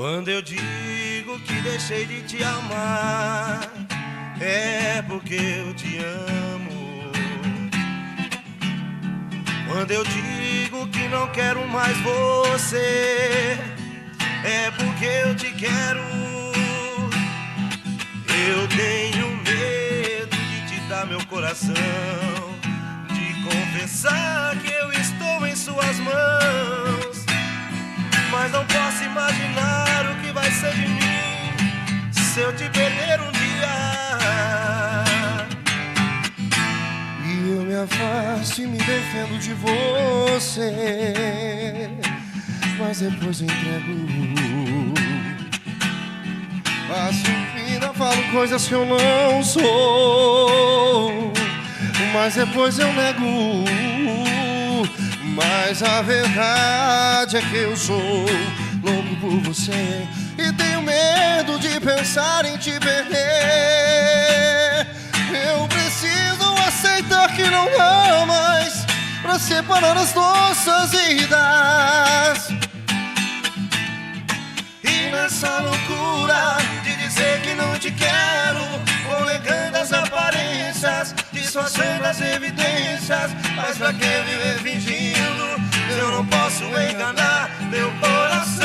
Quando eu digo que deixei de te amar, é porque eu te amo. Quando eu digo que não quero mais você, é porque eu te quero. Eu tenho medo de te dar meu coração, de confessar que eu estou em suas mãos, mas não posso imaginar o que vai ser de mim se eu te perder um dia. E eu me afasto e me defendo de você, mas depois eu entrego. Faço vida, falo coisas que eu não sou, mas depois eu nego. Mas a verdade é que eu sou louco por você e tenho medo de pensar em te perder. Eu preciso aceitar que não dá mais pra separar as nossas vidas. E nessa loucura de dizer que não te quero, vou negando as aparências, disfarçando as evidências. Mas pra que viver fingindo? Eu não posso enganar meu coração.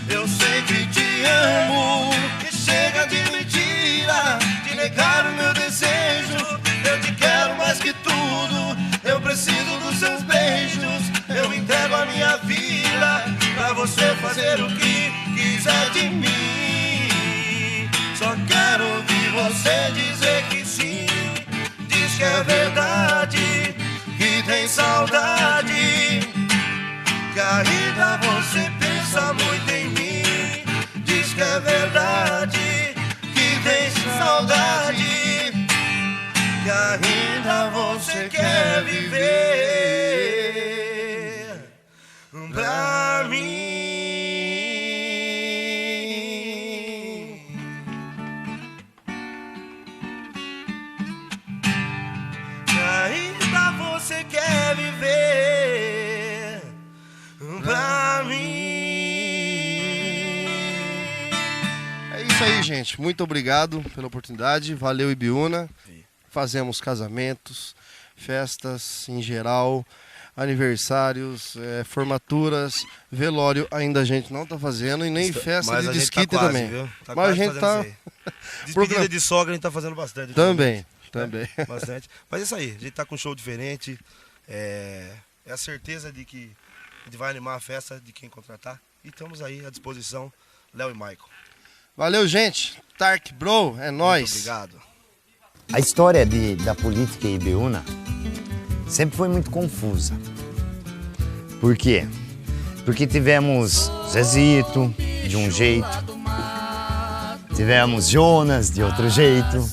Eu sei que te amo, e chega de mentira, de negar o meu desejo. Eu te quero mais que tudo, eu preciso dos seus beijos. Eu entrego a minha vida pra você fazer o que quiser de mim. Só quero ouvir você dizer que sim. Diz que é verdade, que tem saudade, que ainda você pensa muito em mim. Diz que é verdade, que tem saudade, que ainda você quer viver pra mim. Ainda você quer viver pra mim. É isso aí, gente. Muito obrigado pela oportunidade. Valeu, Ibiúna. Fazemos casamentos, festas em geral, aniversários, formaturas, velório ainda a gente não tá fazendo e nem festa de desquite tá quase, também. Tá, mas a gente tá... Despedida de sogra a gente tá fazendo bastante. Também. Bastante. Mas é isso aí, a gente tá com um show diferente. É a certeza de que a gente vai animar a festa de quem contratar. E estamos aí à disposição, Léo e Michael. Valeu, gente. Tark Bro, é nóis. Muito obrigado. A história da política em Ibiúna sempre foi muito confusa. Por quê? Porque tivemos Zezito de um jeito, tivemos Jonas de outro jeito,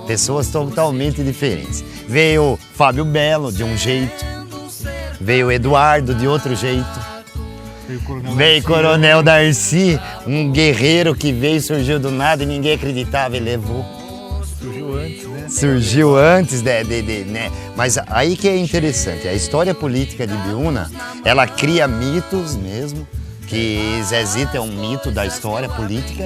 pessoas totalmente diferentes. Veio Fábio Belo de um jeito, veio Eduardo de outro jeito, veio Coronel Darcy, um guerreiro que veio, surgiu do nada e ninguém acreditava e levou. Surgiu antes, né? Surgiu antes, né? Mas aí que é interessante, a história política de Ibiúna, ela cria mitos mesmo, que Zezito é um mito da história política,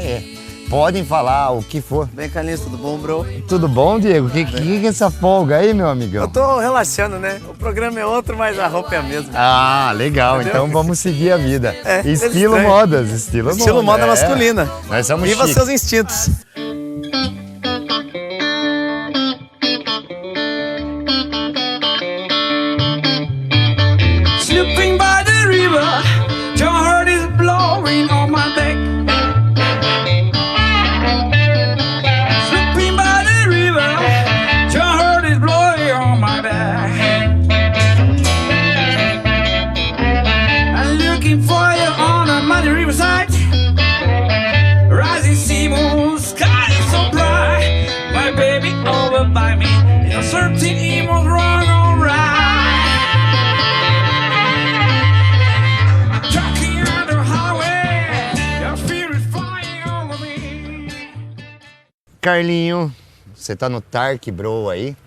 Podem falar o que for. Bem, Carlinhos, tudo bom, bro? Tudo bom, Diego? Que é essa folga aí, meu amigão? Eu tô relaxando, né? O programa é outro, mas a roupa é a mesma. Ah, legal. Entendeu? Então vamos seguir a vida. Estilo moda masculina. Nós somos Viva seus instintos. Slipping by the river, your heart is blowing on my back. Slipping by the river, your heart is blowing on my back. I'm looking for you on a muddy riverside. Rising sea moon, sky is so bright. My baby over by me, you're certain it was wrong or right. Carlinho, você tá no Tark Bro aí.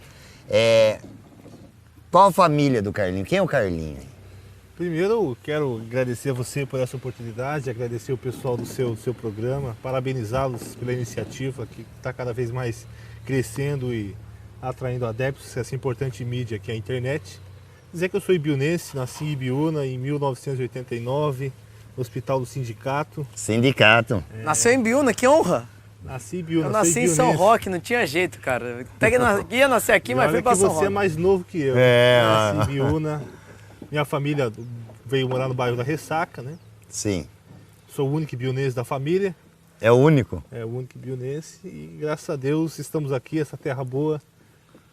Qual a família do Carlinho? Quem é o Carlinho? Primeiro, eu quero agradecer a você por essa oportunidade, agradecer o pessoal do seu programa, parabenizá-los pela iniciativa que está cada vez mais crescendo e atraindo adeptos essa importante mídia que é a internet. Dizer que eu sou ibiunense, nasci em Ibiúna em 1989, no Hospital do Sindicato. Sindicato. Nasceu em Biúna, que honra! Nasci em Ibiúna, Eu sou nasci em São ibiunense. Roque, não tinha jeito, cara. Até que ia nascer aqui, E mas olha fui pra que São você Roque. é mais novo que eu. É. Nasci em Ibiúna. Minha família veio morar no bairro da Ressaca, né? Sim. Sou o único ibiunense da família, É o único. é o único ibiunense e graças a Deus estamos aqui, essa terra boa.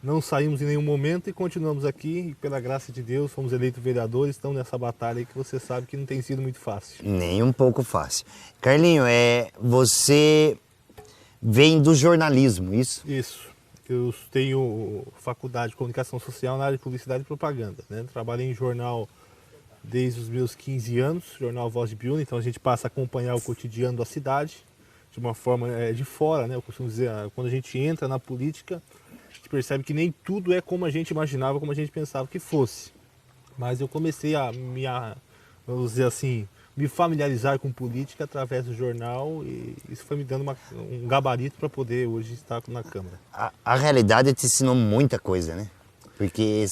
Não saímos em nenhum momento e continuamos aqui e pela graça de Deus fomos eleitos vereadores, estamos nessa batalha aí que você sabe que não tem sido muito fácil. Nem um pouco fácil. Carlinho, você vem do jornalismo, isso? Isso. Eu tenho faculdade de comunicação social na área de publicidade e propaganda, né? Trabalhei em jornal desde os meus 15 anos, jornal Voz de Biúna, então a gente passa a acompanhar o cotidiano da cidade de uma forma de fora, né? Eu costumo dizer, quando a gente entra na política, a gente percebe que nem tudo é como a gente imaginava, como a gente pensava que fosse. Mas eu comecei vamos dizer assim, me familiarizar com política através do jornal e isso foi me dando um gabarito para poder hoje estar na Câmara. A realidade te ensinou muita coisa, né? Porque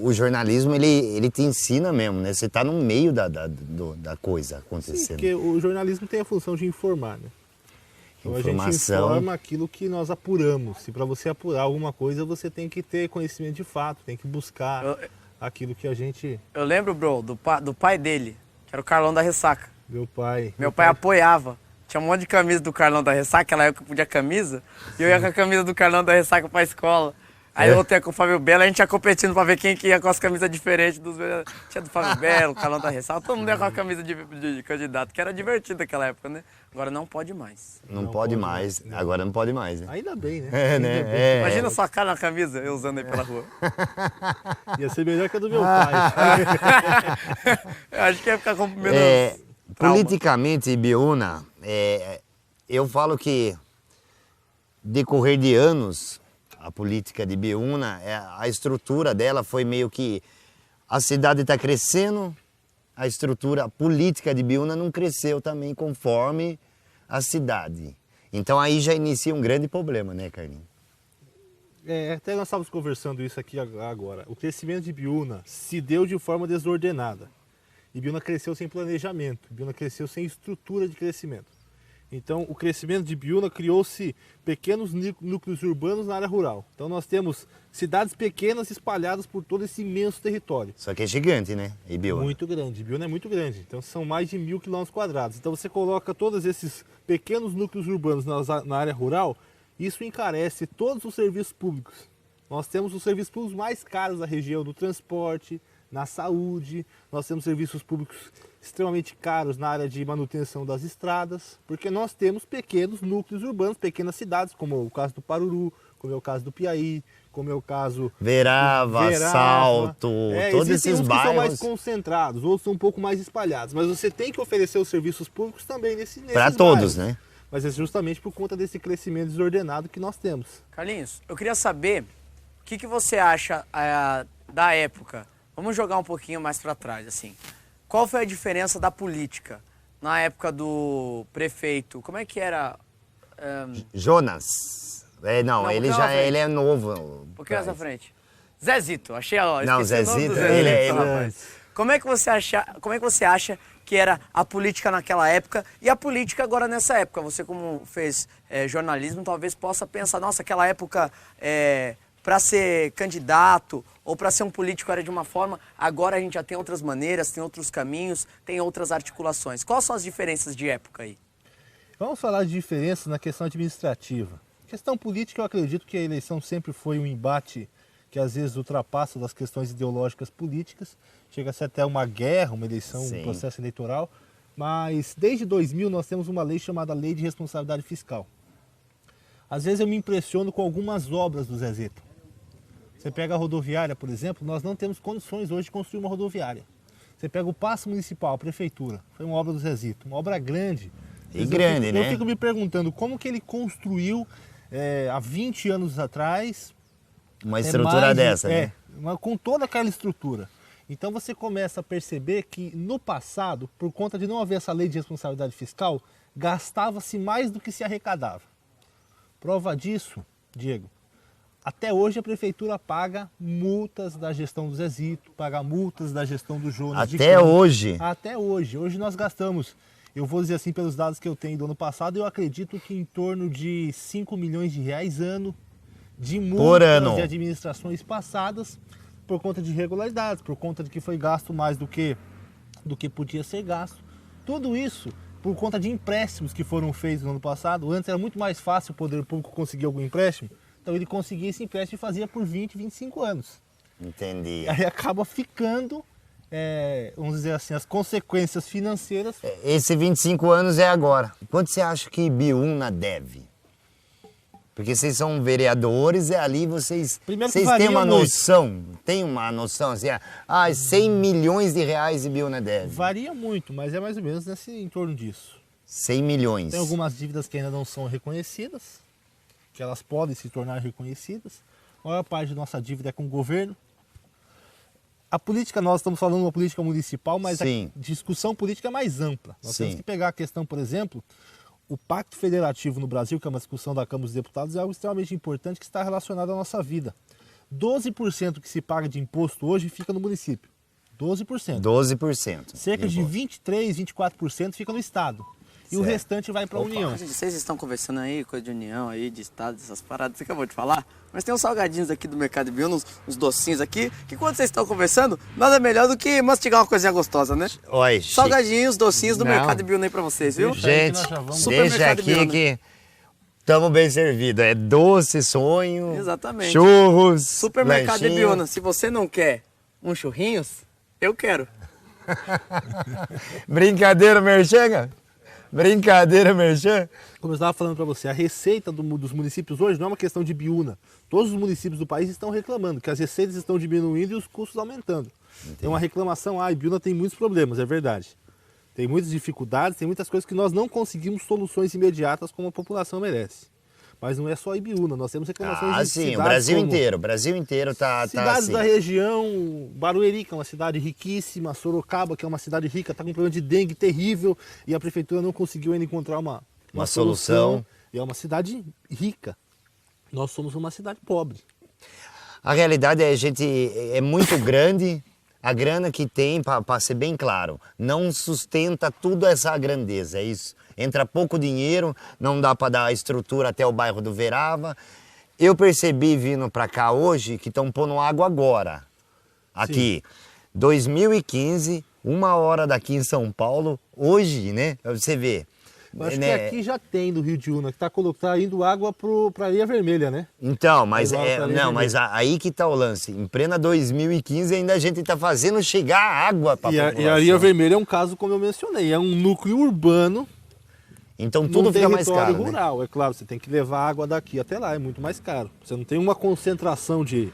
o jornalismo, ele te ensina mesmo, né? Você tá no meio da coisa Sim, acontecendo. porque o jornalismo tem a função de informar, né? Então a gente Informação. informa aquilo que nós apuramos. E para você apurar alguma coisa, você tem que ter conhecimento de fato, tem que buscar aquilo que a gente... Eu lembro, bro, do pai dele, que era o Carlão da Ressaca. Meu pai... Meu pai apoiava. Tinha um monte de camisa do Carlão da Ressaca, naquela época podia camisa, e eu ia com a camisa do Carlão da Ressaca pra escola. Aí eu voltei com o Fábio Belo, a gente ia competindo pra ver quem que ia com as camisas diferentes dos vereadores. Tinha do Fábio Belo, o Carlão da Ressaca, todo mundo ia com a camisa de candidato, que era divertido naquela época, né? Agora não pode mais. Não pode mais. Agora não pode mais, né? Ainda bem, né? É, Ainda né? bem. É. Imagina sua cara na camisa, eu usando aí pela rua. Ia ser melhor que a do meu pai. Eu acho que ia ficar com menos trauma. Politicamente, Ibiúna, eu falo que decorrer de anos, a política de Ibiúna, a estrutura dela foi meio que a cidade está crescendo, a estrutura política de Ibiúna não cresceu também conforme a cidade. Então aí já inicia um grande problema, né, Carlinhos? Até nós estávamos conversando isso aqui agora. O crescimento de Ibiúna se deu de forma desordenada. Ibiúna cresceu sem planejamento, Ibiúna cresceu sem estrutura de crescimento. Então, o crescimento de Ibiúna criou-se pequenos núcleos urbanos na área rural. Então, nós temos cidades pequenas espalhadas por todo esse imenso território. Só que é gigante, né, Ibiúna? Muito grande, Ibiúna é muito grande. Então, são mais de 1.000 km². Então, você coloca todos esses pequenos núcleos urbanos na área rural, isso encarece todos os serviços públicos. Nós temos os serviços públicos mais caros da região, do transporte, na saúde, nós temos serviços públicos extremamente caros na área de manutenção das estradas, porque nós temos pequenos núcleos urbanos, pequenas cidades, como é o caso do Paruru, como é o caso do Piaí, como é o caso Verava, Salto, todos existem esses uns que são mais bairros. concentrados, outros são um pouco mais espalhados, mas você tem que oferecer os serviços públicos também nesses Para todos, bairros. né? Mas é justamente por conta desse crescimento desordenado que nós temos. Carlinhos, eu queria saber o que você acha da época. Vamos jogar um pouquinho mais para trás, assim. Qual foi a diferença da política na época do prefeito? Como é que era? Jonas. Não, Ele porque ele é novo. Um pouquinho mais à frente. Zezito, achei ó, Não, esqueci o nome Zezito, do Zezito, ele é- rapaz. Como é que você acha que era a política naquela época e a política agora nessa época? Você como fez jornalismo, talvez possa pensar, nossa, aquela época para ser candidato ou para ser um político era de uma forma, agora a gente já tem outras maneiras, tem outros caminhos, tem outras articulações. Quais são as diferenças de época aí? Vamos falar de diferenças na questão administrativa. Questão política, eu acredito que a eleição sempre foi um embate que às vezes ultrapassa das questões ideológicas políticas, chega a ser até uma guerra, uma eleição, Sim. um processo eleitoral, mas desde 2000 nós temos uma lei chamada Lei de Responsabilidade Fiscal. Às vezes eu me impressiono com algumas obras do Zezito. Você pega a rodoviária, por exemplo, nós não temos condições hoje de construir uma rodoviária. Você pega o Paço Municipal, a Prefeitura, foi uma obra do Zezito, uma obra grande. E grande, né? Eu fico me perguntando como que ele construiu há 20 anos atrás Uma estrutura dessa, né? com toda aquela estrutura. Então você começa a perceber que no passado, por conta de não haver essa lei de responsabilidade fiscal, gastava-se mais do que se arrecadava. Prova disso, Diego, até hoje a prefeitura paga multas da gestão do Zezito, paga multas da gestão do Jonas. Até hoje? Até hoje. Hoje nós gastamos, eu vou dizer assim, pelos dados que eu tenho do ano passado, eu acredito que em torno de 5 milhões de reais ano de multas de administrações passadas por conta de irregularidades, por conta de que foi gasto mais do que podia ser gasto. Tudo isso por conta de empréstimos que foram feitos no ano passado. Antes era muito mais fácil o poder público conseguir algum empréstimo, então ele conseguia esse empréstimo e fazia por 20, 25 anos. Entendi. Aí acaba ficando, vamos dizer assim, as consequências financeiras. Esse 25 anos é agora. Quanto você acha que Ibiúna deve? Porque vocês são vereadores e ali vocês têm uma noção, assim, 100 milhões de reais Ibiúna deve. Varia muito, mas é mais ou menos em torno disso. 100 milhões. Tem algumas dívidas que ainda não são reconhecidas, que elas podem se tornar reconhecidas. A maior parte da nossa dívida é com o governo. A política, nós estamos falando de uma política municipal, mas Sim. a discussão política é mais ampla. Nós Sim. temos que pegar a questão, por exemplo, o Pacto Federativo no Brasil, que é uma discussão da Câmara dos Deputados, é algo extremamente importante que está relacionado à nossa vida. 12% que se paga de imposto hoje fica no município. 12%. 12%. Cerca de 23%, 24% fica no Estado. E o Certo. restante vai para a União. Gente, vocês estão conversando aí, coisa de união aí, de estado, essas paradas, você acabou de falar. Mas tem uns salgadinhos aqui do Mercado Ibiúna, uns docinhos aqui, que quando vocês estão conversando, nada melhor do que mastigar uma coisinha gostosa, né? Oi, Salgadinhos, docinhos do Não. Mercado Ibiúna aí pra vocês, viu? gente, nós já vamos. deixa Supermercado aqui Ibiúna. que estamos bem servidos. É doce, sonho, Exatamente. churros, Supermercado lanchinho. Ibiúna, se você não quer uns churrinhos, eu quero. Brincadeira, merchan? Brincadeira, merchan? Como eu estava falando para você, a receita dos municípios hoje não é uma questão de Ibiúna. Todos os municípios do país estão reclamando que as receitas estão diminuindo e os custos aumentando. É uma reclamação, Ibiúna tem muitos problemas, é verdade. Tem muitas dificuldades, tem muitas coisas que nós não conseguimos soluções imediatas como a população merece. Mas não é só Ibiúna, nós temos reclamações de Sim, cidades o Brasil inteiro tá cidades assim. da região, Barueri, que é uma cidade riquíssima, Sorocaba, que é uma cidade rica, está com um problema de dengue terrível e a prefeitura não conseguiu ainda encontrar uma solução. E é uma cidade rica. Nós somos uma cidade pobre. A realidade é muito grande, a grana que tem, para ser bem claro, não sustenta tudo essa grandeza, é isso. Entra pouco dinheiro, não dá para dar a estrutura até o bairro do Verava. Eu percebi vindo para cá hoje que estão pondo água agora. Aqui, 2015, 1 hora daqui em São Paulo, hoje, né? Pra você ver. Eu acho né? que aqui já tem no Rio de Una, que tá indo água para a Areia Vermelha, né? Então, mas, Igual mas aí que tá o lance. Em plena 2015 ainda a gente tá fazendo chegar água para a população. E a Areia Vermelha é um caso, como eu mencionei, é um núcleo urbano. Então tudo fica mais caro, território rural, é claro, você tem que levar água daqui até lá, é muito mais caro. Você não tem uma concentração de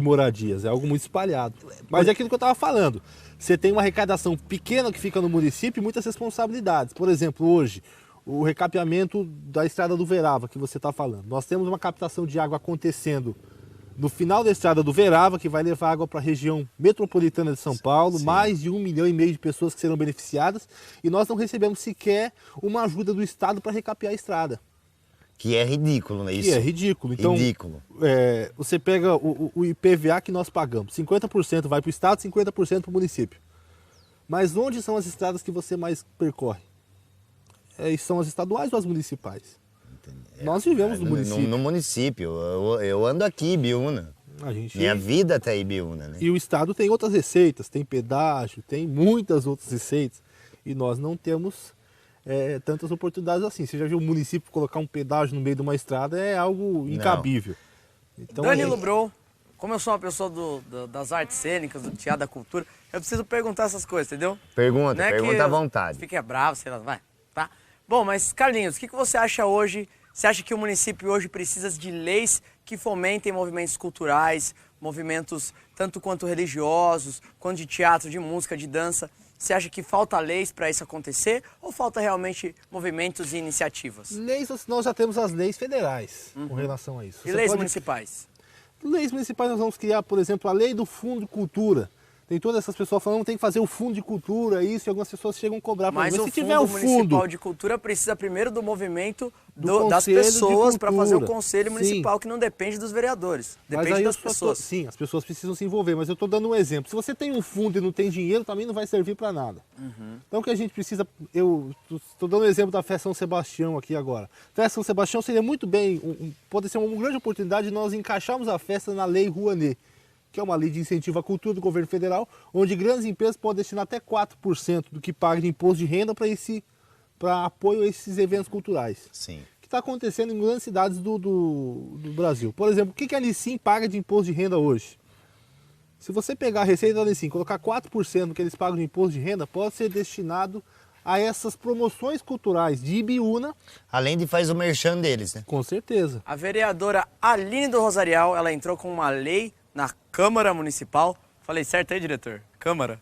moradias, é algo muito espalhado. Mas é aquilo que eu estava falando, você tem uma arrecadação pequena que fica no município e muitas responsabilidades. Por exemplo, hoje, o recapeamento da estrada do Verava, que você está falando. Nós temos uma captação de água acontecendo no final da estrada do Verava, que vai levar água para a região metropolitana de São Paulo, mais de 1,5 milhão de pessoas que serão beneficiadas, e nós não recebemos sequer uma ajuda do Estado para recapear a estrada. Que é ridículo, né? Isso. Que é ridículo. Então, ridículo. Você pega o IPVA que nós pagamos, 50% vai para o Estado, 50% para o município. Mas onde são as estradas que você mais percorre? São as estaduais ou as municipais? Nós vivemos no município. No município. Eu ando aqui, Ibiúna. Minha vida tá em Ibiúna, né? E o Estado tem outras receitas, tem pedágio, tem muitas outras receitas. E nós não temos tantas oportunidades assim. Você já viu o município colocar um pedágio no meio de uma estrada, é algo incabível. Então, Danilo Bro, como eu sou uma pessoa das artes cênicas, do teatro, da cultura, eu preciso perguntar essas coisas, entendeu? Pergunta Não é à que vontade. Fique bravo, sei lá, vai, tá? Bom, mas Carlinhos, o que você acha hoje? Você acha que o município hoje precisa de leis que fomentem movimentos culturais, movimentos tanto quanto religiosos, quanto de teatro, de música, de dança? Você acha que falta leis para isso acontecer ou falta realmente movimentos e iniciativas? Leis, nós já temos as leis federais com relação a isso. E leis municipais? Leis municipais nós vamos criar, por exemplo, a lei do Fundo de Cultura. Tem todas essas pessoas falando que tem que fazer o fundo de cultura, isso, e algumas pessoas chegam a cobrar. Mas o se tiver Fundo o Municipal fundo de Cultura precisa primeiro do movimento das Conselho de pessoas para fazer o Cultura. Conselho Sim. Municipal, que não depende dos vereadores, Mas depende aí das eu só tô- pessoas. sim, as pessoas precisam se envolver, mas eu estou dando um exemplo. Se você tem um fundo e não tem dinheiro, também não vai servir para nada. Então o que a gente precisa, eu estou dando o exemplo da Festa São Sebastião aqui agora. Festa São Sebastião seria muito bem, pode ser uma grande oportunidade de nós encaixarmos a festa na Lei Rouanet, que é uma lei de incentivo à cultura do governo federal, onde grandes empresas podem destinar até 4% do que paga de imposto de renda para apoio a esses eventos culturais. Sim. Que está acontecendo em grandes cidades do Brasil. Por exemplo, o que a Anicim paga de imposto de renda hoje? Se você pegar a receita da Anicim e colocar 4% do que eles pagam de imposto de renda, pode ser destinado a essas promoções culturais de Ibiúna. Além de faz o merchan deles, né? Com certeza. A vereadora Aline do Rosarial, ela entrou com uma lei na Câmara Municipal. Falei certo aí, diretor? Câmara.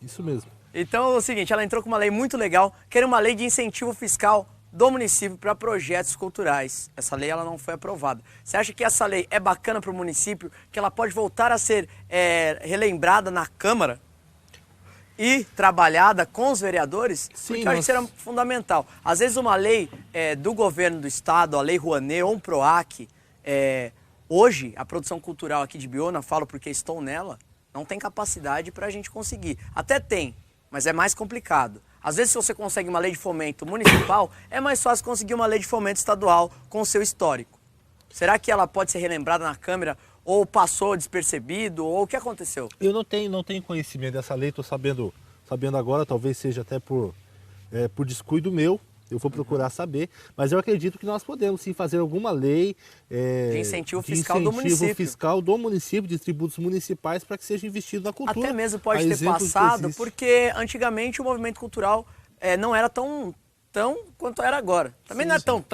Isso mesmo. Então é o seguinte, ela entrou com uma lei muito legal, que era uma lei de incentivo fiscal do município para projetos culturais. Essa lei ela não foi aprovada. Você acha que essa lei é bacana para o município, que ela pode voltar a ser relembrada na Câmara e trabalhada com os vereadores? Sim, porque eu acho que será fundamental. Às vezes uma lei do governo do estado, a Lei Rouanet ou um PROAC, hoje a produção cultural aqui de Ibiúna, falo porque estou nela, não tem capacidade para a gente conseguir. Até tem, mas é mais complicado. Às vezes, se você consegue uma lei de fomento municipal, é mais fácil conseguir uma lei de fomento estadual com o seu histórico. Será que ela pode ser relembrada na Câmara, ou passou despercebido, ou o que aconteceu? Eu não tenho conhecimento dessa lei, estou sabendo agora, talvez seja até por descuido meu. Eu vou procurar saber, mas eu acredito que nós podemos sim fazer alguma lei de incentivo fiscal do município. fiscal do município, de tributos municipais, para que seja investido na cultura. Até mesmo pode A ter exemplo do que passado, existe. porque antigamente o movimento cultural não era tão quanto era agora. Também não é tão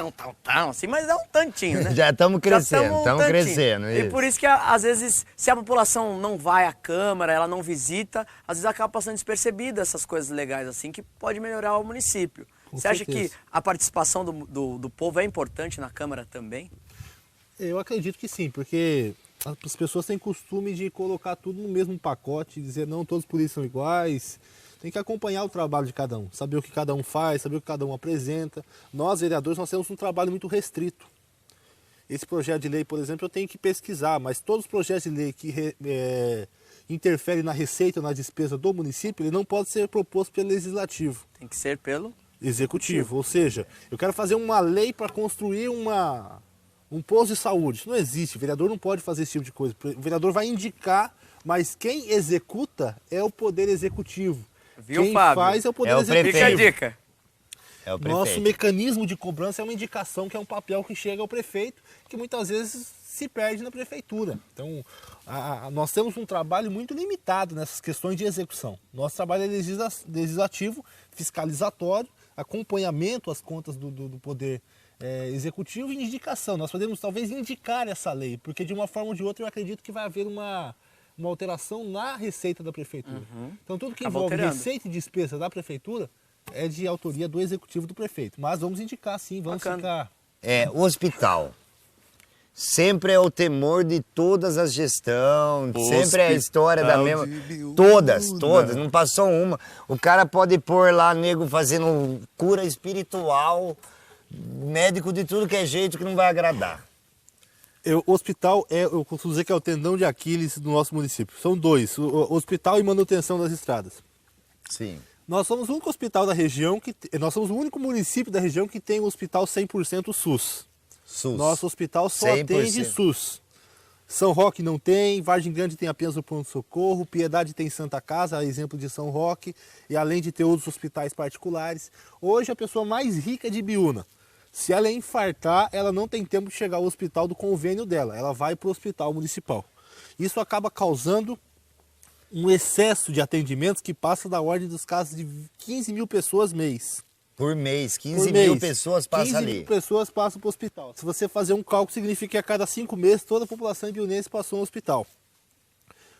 assim, mas é um tantinho, né? Já estamos crescendo, tamo um estamos tantinho. crescendo. E Isso. por isso que, às vezes, se a população não vai à Câmara, ela não visita, às vezes acaba passando despercebida essas coisas legais assim, que pode melhorar o município. Com Você acha certeza. que a participação do povo é importante na Câmara também? Eu acredito que sim, porque as pessoas têm costume de colocar tudo no mesmo pacote, dizer não, todos os políticos são iguais. Tem que acompanhar o trabalho de cada um, saber o que cada um faz, saber o que cada um apresenta. Nós, vereadores, nós temos um trabalho muito restrito. Esse projeto de lei, por exemplo, eu tenho que pesquisar, mas todos os projetos de lei que interferem na receita ou na despesa do município, ele não pode ser proposto pelo Legislativo. Tem que ser pelo... Executivo. Ou seja, eu quero fazer uma lei para construir um posto de saúde. Isso não existe, o vereador não pode fazer esse tipo de coisa. O vereador vai indicar, mas quem executa é o Poder Executivo. Viu, Quem Fábio? faz é o Poder É o Executivo. Fica a prefeito. dica. É o Nosso prefeito. mecanismo de cobrança é uma indicação, que é um papel que chega ao prefeito, que muitas vezes se perde na prefeitura. Então, nós temos um trabalho muito limitado nessas questões de execução. Nosso trabalho é legislativo, fiscalizatório, acompanhamento às contas do Poder Executivo e indicação. Nós podemos talvez indicar essa lei, porque de uma forma ou de outra eu acredito que vai haver uma alteração na receita da prefeitura. Então tudo que Acaba envolve alterando. receita e despesa da prefeitura é de autoria do executivo do prefeito. Mas vamos indicar sim, vamos Bacana. ficar... O hospital. Sempre é o temor de todas as gestões, sempre é a história da mesma. Todas, não passou uma. O cara pode pôr lá, nego, fazendo cura espiritual, médico de tudo que é jeito que não vai agradar. O hospital, eu costumo dizer que é o tendão de Aquiles do nosso município. São dois, o hospital e manutenção das estradas. Sim. Nós somos o único hospital da região, nós somos o único município da região que tem um hospital 100% SUS. SUS. Nosso hospital só 100%. atende SUS. São Roque não tem, Vargem Grande tem apenas o pronto-socorro, Piedade tem Santa Casa, a exemplo de São Roque, e além de ter outros hospitais particulares. Hoje a pessoa mais rica de Ibiúna, se ela infartar, ela não tem tempo de chegar ao hospital do convênio dela, ela vai para o hospital municipal. Isso acaba causando um excesso de atendimentos que passa da ordem dos casos de 15 mil pessoas mês. Por mês, 15 Por mil mês. pessoas passam 15 ali. mil pessoas passam para o hospital. Se você fazer um cálculo, significa que a cada 5 meses toda a população ibiunense passou no hospital.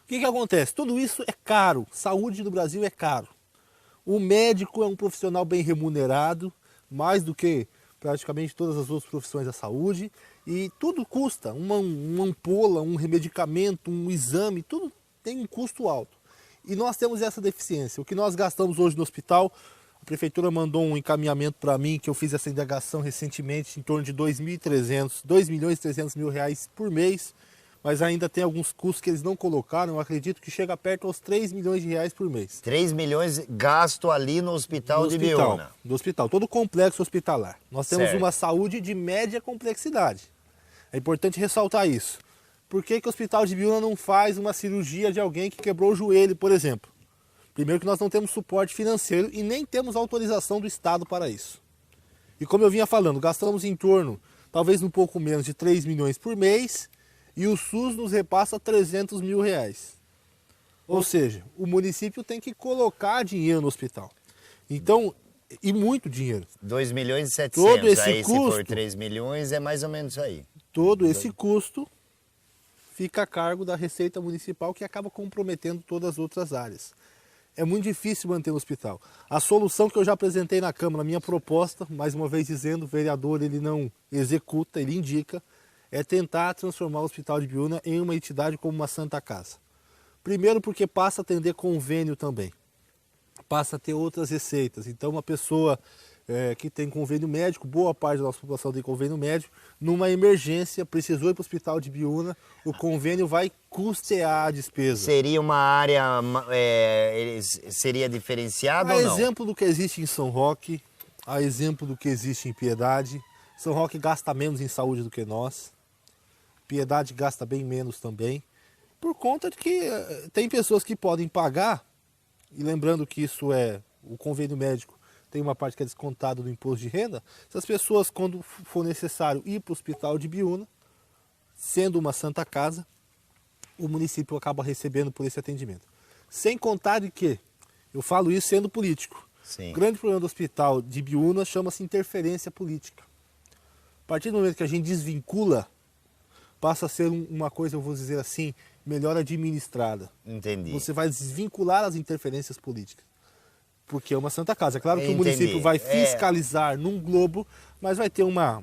O que acontece? Tudo isso é caro. Saúde no Brasil é caro. O médico é um profissional bem remunerado, mais do que praticamente todas as outras profissões da saúde. E tudo custa. Uma ampola, um medicamento, um exame, tudo tem um custo alto. E nós temos essa deficiência. O que nós gastamos hoje no hospital, a prefeitura mandou um encaminhamento para mim, que eu fiz essa indagação recentemente, em torno de 2.300.000 reais por mês, mas ainda tem alguns custos que eles não colocaram, eu acredito que chega perto aos 3 milhões de reais por mês. 3 milhões gasto ali no hospital de Biúna. Do hospital, todo o complexo hospitalar. Nós temos Certo. uma saúde de média complexidade. É importante ressaltar isso. Por que o hospital de Biúna não faz uma cirurgia de alguém que quebrou o joelho, por exemplo? Primeiro que nós não temos suporte financeiro e nem temos autorização do Estado para isso. E como eu vinha falando, gastamos em torno, talvez um pouco menos de 3 milhões por mês, e o SUS nos repassa 300 mil reais. Ou seja, o município tem que colocar dinheiro no hospital. Então, e muito dinheiro. 2 milhões e 700. Todo esse aí, custo- se for 3 milhões, é mais ou menos isso aí. Todo esse custo fica a cargo da Receita Municipal, que acaba comprometendo todas as outras áreas. É muito difícil manter o hospital. A solução que eu já apresentei na Câmara, a minha proposta, mais uma vez dizendo, o vereador ele não executa, ele indica, é tentar transformar o Hospital de Biúna em uma entidade como uma Santa Casa. Primeiro porque passa a atender convênio também. Passa a ter outras receitas. Então uma pessoa que tem convênio médico, boa parte da nossa população tem convênio médico, numa emergência, precisou ir para o Hospital de Biúna, o convênio vai custear a despesa. Seria uma área, seria diferenciada A ou não? exemplo do que existe em São Roque, a exemplo do que existe em Piedade, São Roque gasta menos em saúde do que nós, Piedade gasta bem menos também, por conta de que tem pessoas que podem pagar, e lembrando que isso o convênio médico tem uma parte que é descontada do imposto de renda, essas pessoas, quando for necessário ir para o Hospital de Biúna, sendo uma Santa Casa, o município acaba recebendo por esse atendimento. Sem contar de que, eu falo isso sendo político, Sim. o grande problema do Hospital de Biúna chama-se interferência política. A partir do momento que a gente desvincula, passa a ser uma coisa, eu vou dizer assim, melhor administrada. Entendi. Você vai desvincular as interferências políticas. Porque é uma Santa Casa. É claro que o Entendi. município vai fiscalizar num globo, mas vai ter uma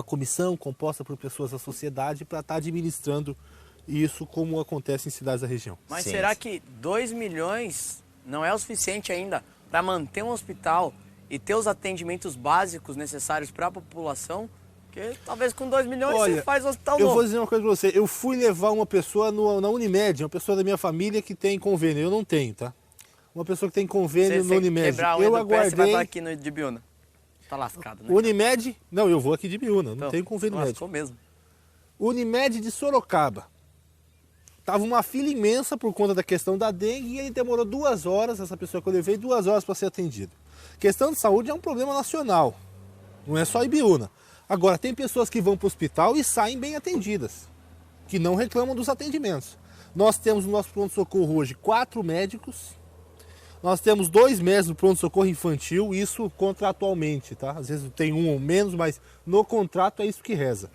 comissão composta por pessoas da sociedade para estar administrando isso como acontece em cidades da região. Mas Sim. será que 2 milhões não é o suficiente ainda para manter um hospital e ter os atendimentos básicos necessários para a população? Porque talvez com 2 milhões você faz um hospital eu novo. vou dizer uma coisa para você. Eu fui levar uma pessoa na Unimed, uma pessoa da minha família que tem convênio. Eu não tenho, tá? Uma pessoa que tem convênio no Unimed. Quebrar a unha do pé, você vai estar aqui no de Biúna. Tá lascado, né? Unimed, não, eu vou aqui de Biúna, não Então, tenho convênio lascou médico. mesmo. Unimed de Sorocaba. Tava uma fila imensa por conta da questão da dengue e ele demorou 2 horas, essa pessoa que eu levei, 2 horas para ser atendido. Questão de saúde é um problema nacional, não é só em Biúna. Agora, tem pessoas que vão para o hospital e saem bem atendidas, que não reclamam dos atendimentos. Nós temos no nosso pronto-socorro hoje 4 médicos, nós temos 2 médicos no pronto-socorro infantil, isso contratualmente, tá? Às vezes tem um ou menos, mas no contrato é isso que reza.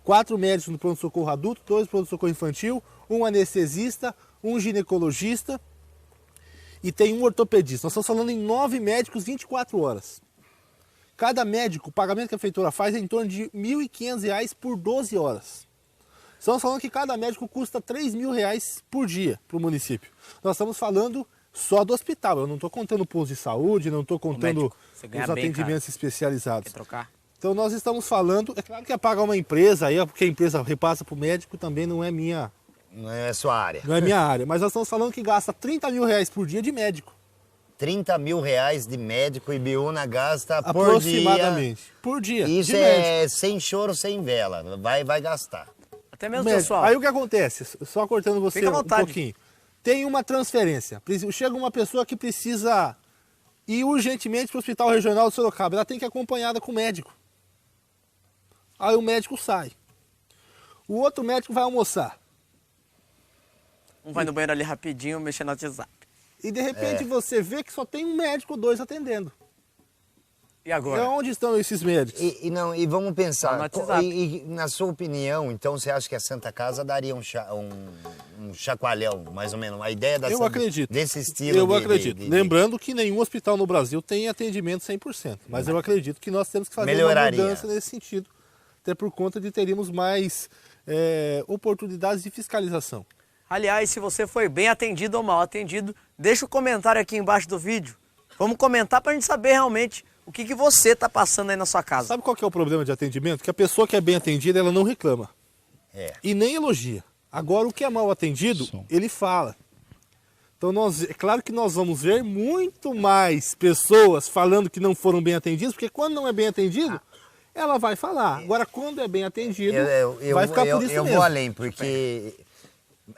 4 médicos no pronto-socorro adulto, 2 no pronto-socorro infantil, um anestesista, um ginecologista e tem um ortopedista. Nós estamos falando em 9 médicos 24 horas. Cada médico, o pagamento que a prefeitura faz é em torno de R$ 1.500 por 12 horas. Estamos falando que cada médico custa R$ 3.000 por dia para o município. Nós estamos falando só do hospital. Eu não estou contando posto de saúde, não estou contando médico, você ganha os bem, atendimentos especializados. Quer trocar? Então nós estamos falando, é claro que é pagar uma empresa, aí porque a empresa repassa para o médico também não é minha Não é a sua área. área. Mas nós estamos falando que gasta R$ 30.000 por dia de médico. 30 mil reais de médico e Biúna gasta por dia. Aproximadamente. Por dia. Isso de é médico. sem choro, sem vela. Vai gastar. Até mesmo, Médico. pessoal. Aí o que acontece? Só cortando você Fica à um vontade. pouquinho. Tem uma transferência. Chega uma pessoa que precisa ir urgentemente para o Hospital Regional de Sorocaba. Ela tem que ir acompanhada com o médico. Aí o médico sai. O outro médico vai almoçar. Um vai no banheiro ali rapidinho, mexendo no WhatsApp. E de repente você vê que só tem um médico ou 2 atendendo. E E agora? onde estão esses médicos? E vamos Tá pensar, no WhatsApp. e na sua opinião, então você acha que a Santa Casa daria um chacoalhão, mais ou menos? A ideia Eu acredito. desse estilo Eu acredito. Lembrando que nenhum hospital no Brasil tem atendimento 100%. Mas eu acredito que nós temos que fazer Melhoraria. uma mudança nesse sentido. Até por conta de teríamos mais oportunidades de fiscalização. Aliás, se você foi bem atendido ou mal atendido, deixa o comentário aqui embaixo do vídeo. Vamos comentar pra gente saber realmente o que você tá passando aí na sua casa. Sabe qual que é o problema de atendimento? Que a pessoa que é bem atendida, ela não reclama. E nem elogia. Agora, o que é mal atendido, ele fala. Então, é claro que nós vamos ver muito mais pessoas falando que não foram bem atendidas, porque quando não é bem atendido, ela vai falar. Agora, quando é bem atendido, vai ficar por isso mesmo. Eu vou além, porque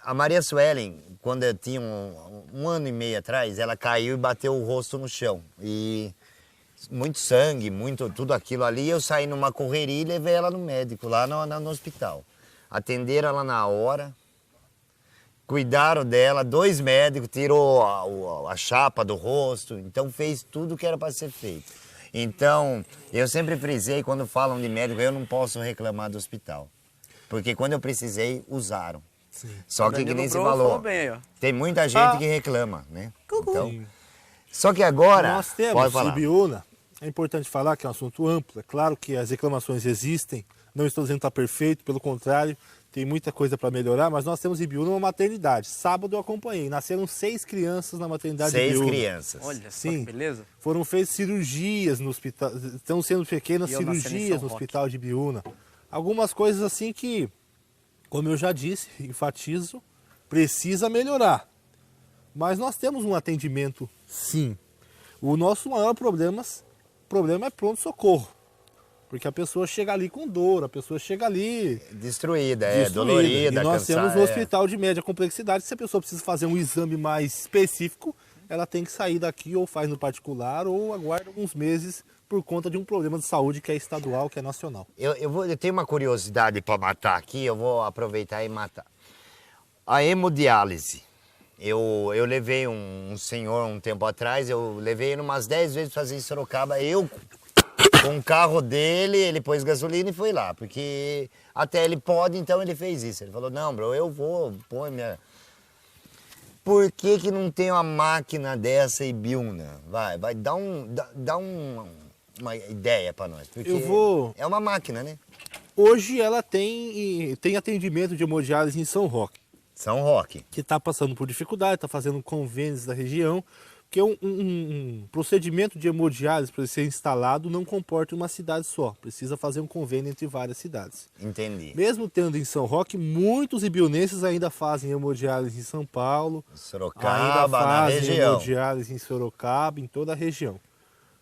a Maria Suelen, quando eu tinha um ano e meio atrás, ela caiu e bateu o rosto no chão. E muito sangue, tudo aquilo ali. Eu saí numa correria e levei ela no médico, lá no hospital. Atenderam ela na hora, cuidaram dela, 2 médicos, tirou a chapa do rosto, então fez tudo que era para ser feito. Então, eu sempre frisei, quando falam de médico, eu não posso reclamar do hospital. Porque quando eu precisei, usaram. Sim. Só que nem se falou, tem muita gente que reclama, né? Então, só que agora, nós temos pode falar. Ibiúna, é importante falar que é um assunto amplo, é claro que as reclamações existem, não estou dizendo que está perfeito, pelo contrário, tem muita coisa para melhorar, mas nós temos em Ibiúna uma maternidade. Sábado eu acompanhei, nasceram 6 crianças na maternidade de Ibiúna. 6 crianças. Olha só Sim, que beleza. Foram feitas cirurgias no hospital, estão sendo pequenas cirurgias no hospital de Ibiúna. Algumas coisas assim que, como eu já disse, enfatizo, precisa melhorar. Mas nós temos um atendimento, sim. O nosso maior problema é pronto-socorro. Porque a pessoa chega ali com dor, a pessoa chega ali... Destruída, dolorida, E nós temos no hospital de média complexidade, se a pessoa precisa fazer um exame mais específico, ela tem que sair daqui ou faz no particular ou aguarda alguns meses por conta de um problema de saúde que é estadual, que é nacional. Eu tenho uma curiosidade para matar aqui, eu vou aproveitar e matar. A hemodiálise. Eu levei um senhor um tempo atrás, eu levei ele umas 10 vezes para fazer em Sorocaba, com o carro dele, ele pôs gasolina e foi lá, porque até ele pode, então ele fez isso. Ele falou, não, bro, eu vou, põe minha... Por que não tem uma máquina dessa em Ibiúna? Vai, dá uma ideia para nós, porque é uma máquina, né? Hoje ela tem atendimento de hemodiálise em São Roque. São Roque. Que está passando por dificuldade, está fazendo convênios da região, porque um procedimento de hemodiálise para ser instalado não comporta uma cidade só, precisa fazer um convênio entre várias cidades. Entendi. Mesmo tendo em São Roque, muitos ibiunenses ainda fazem hemodiálise em São Paulo, Sorocaba, na região. Hemodiálise em Sorocaba, em toda a região,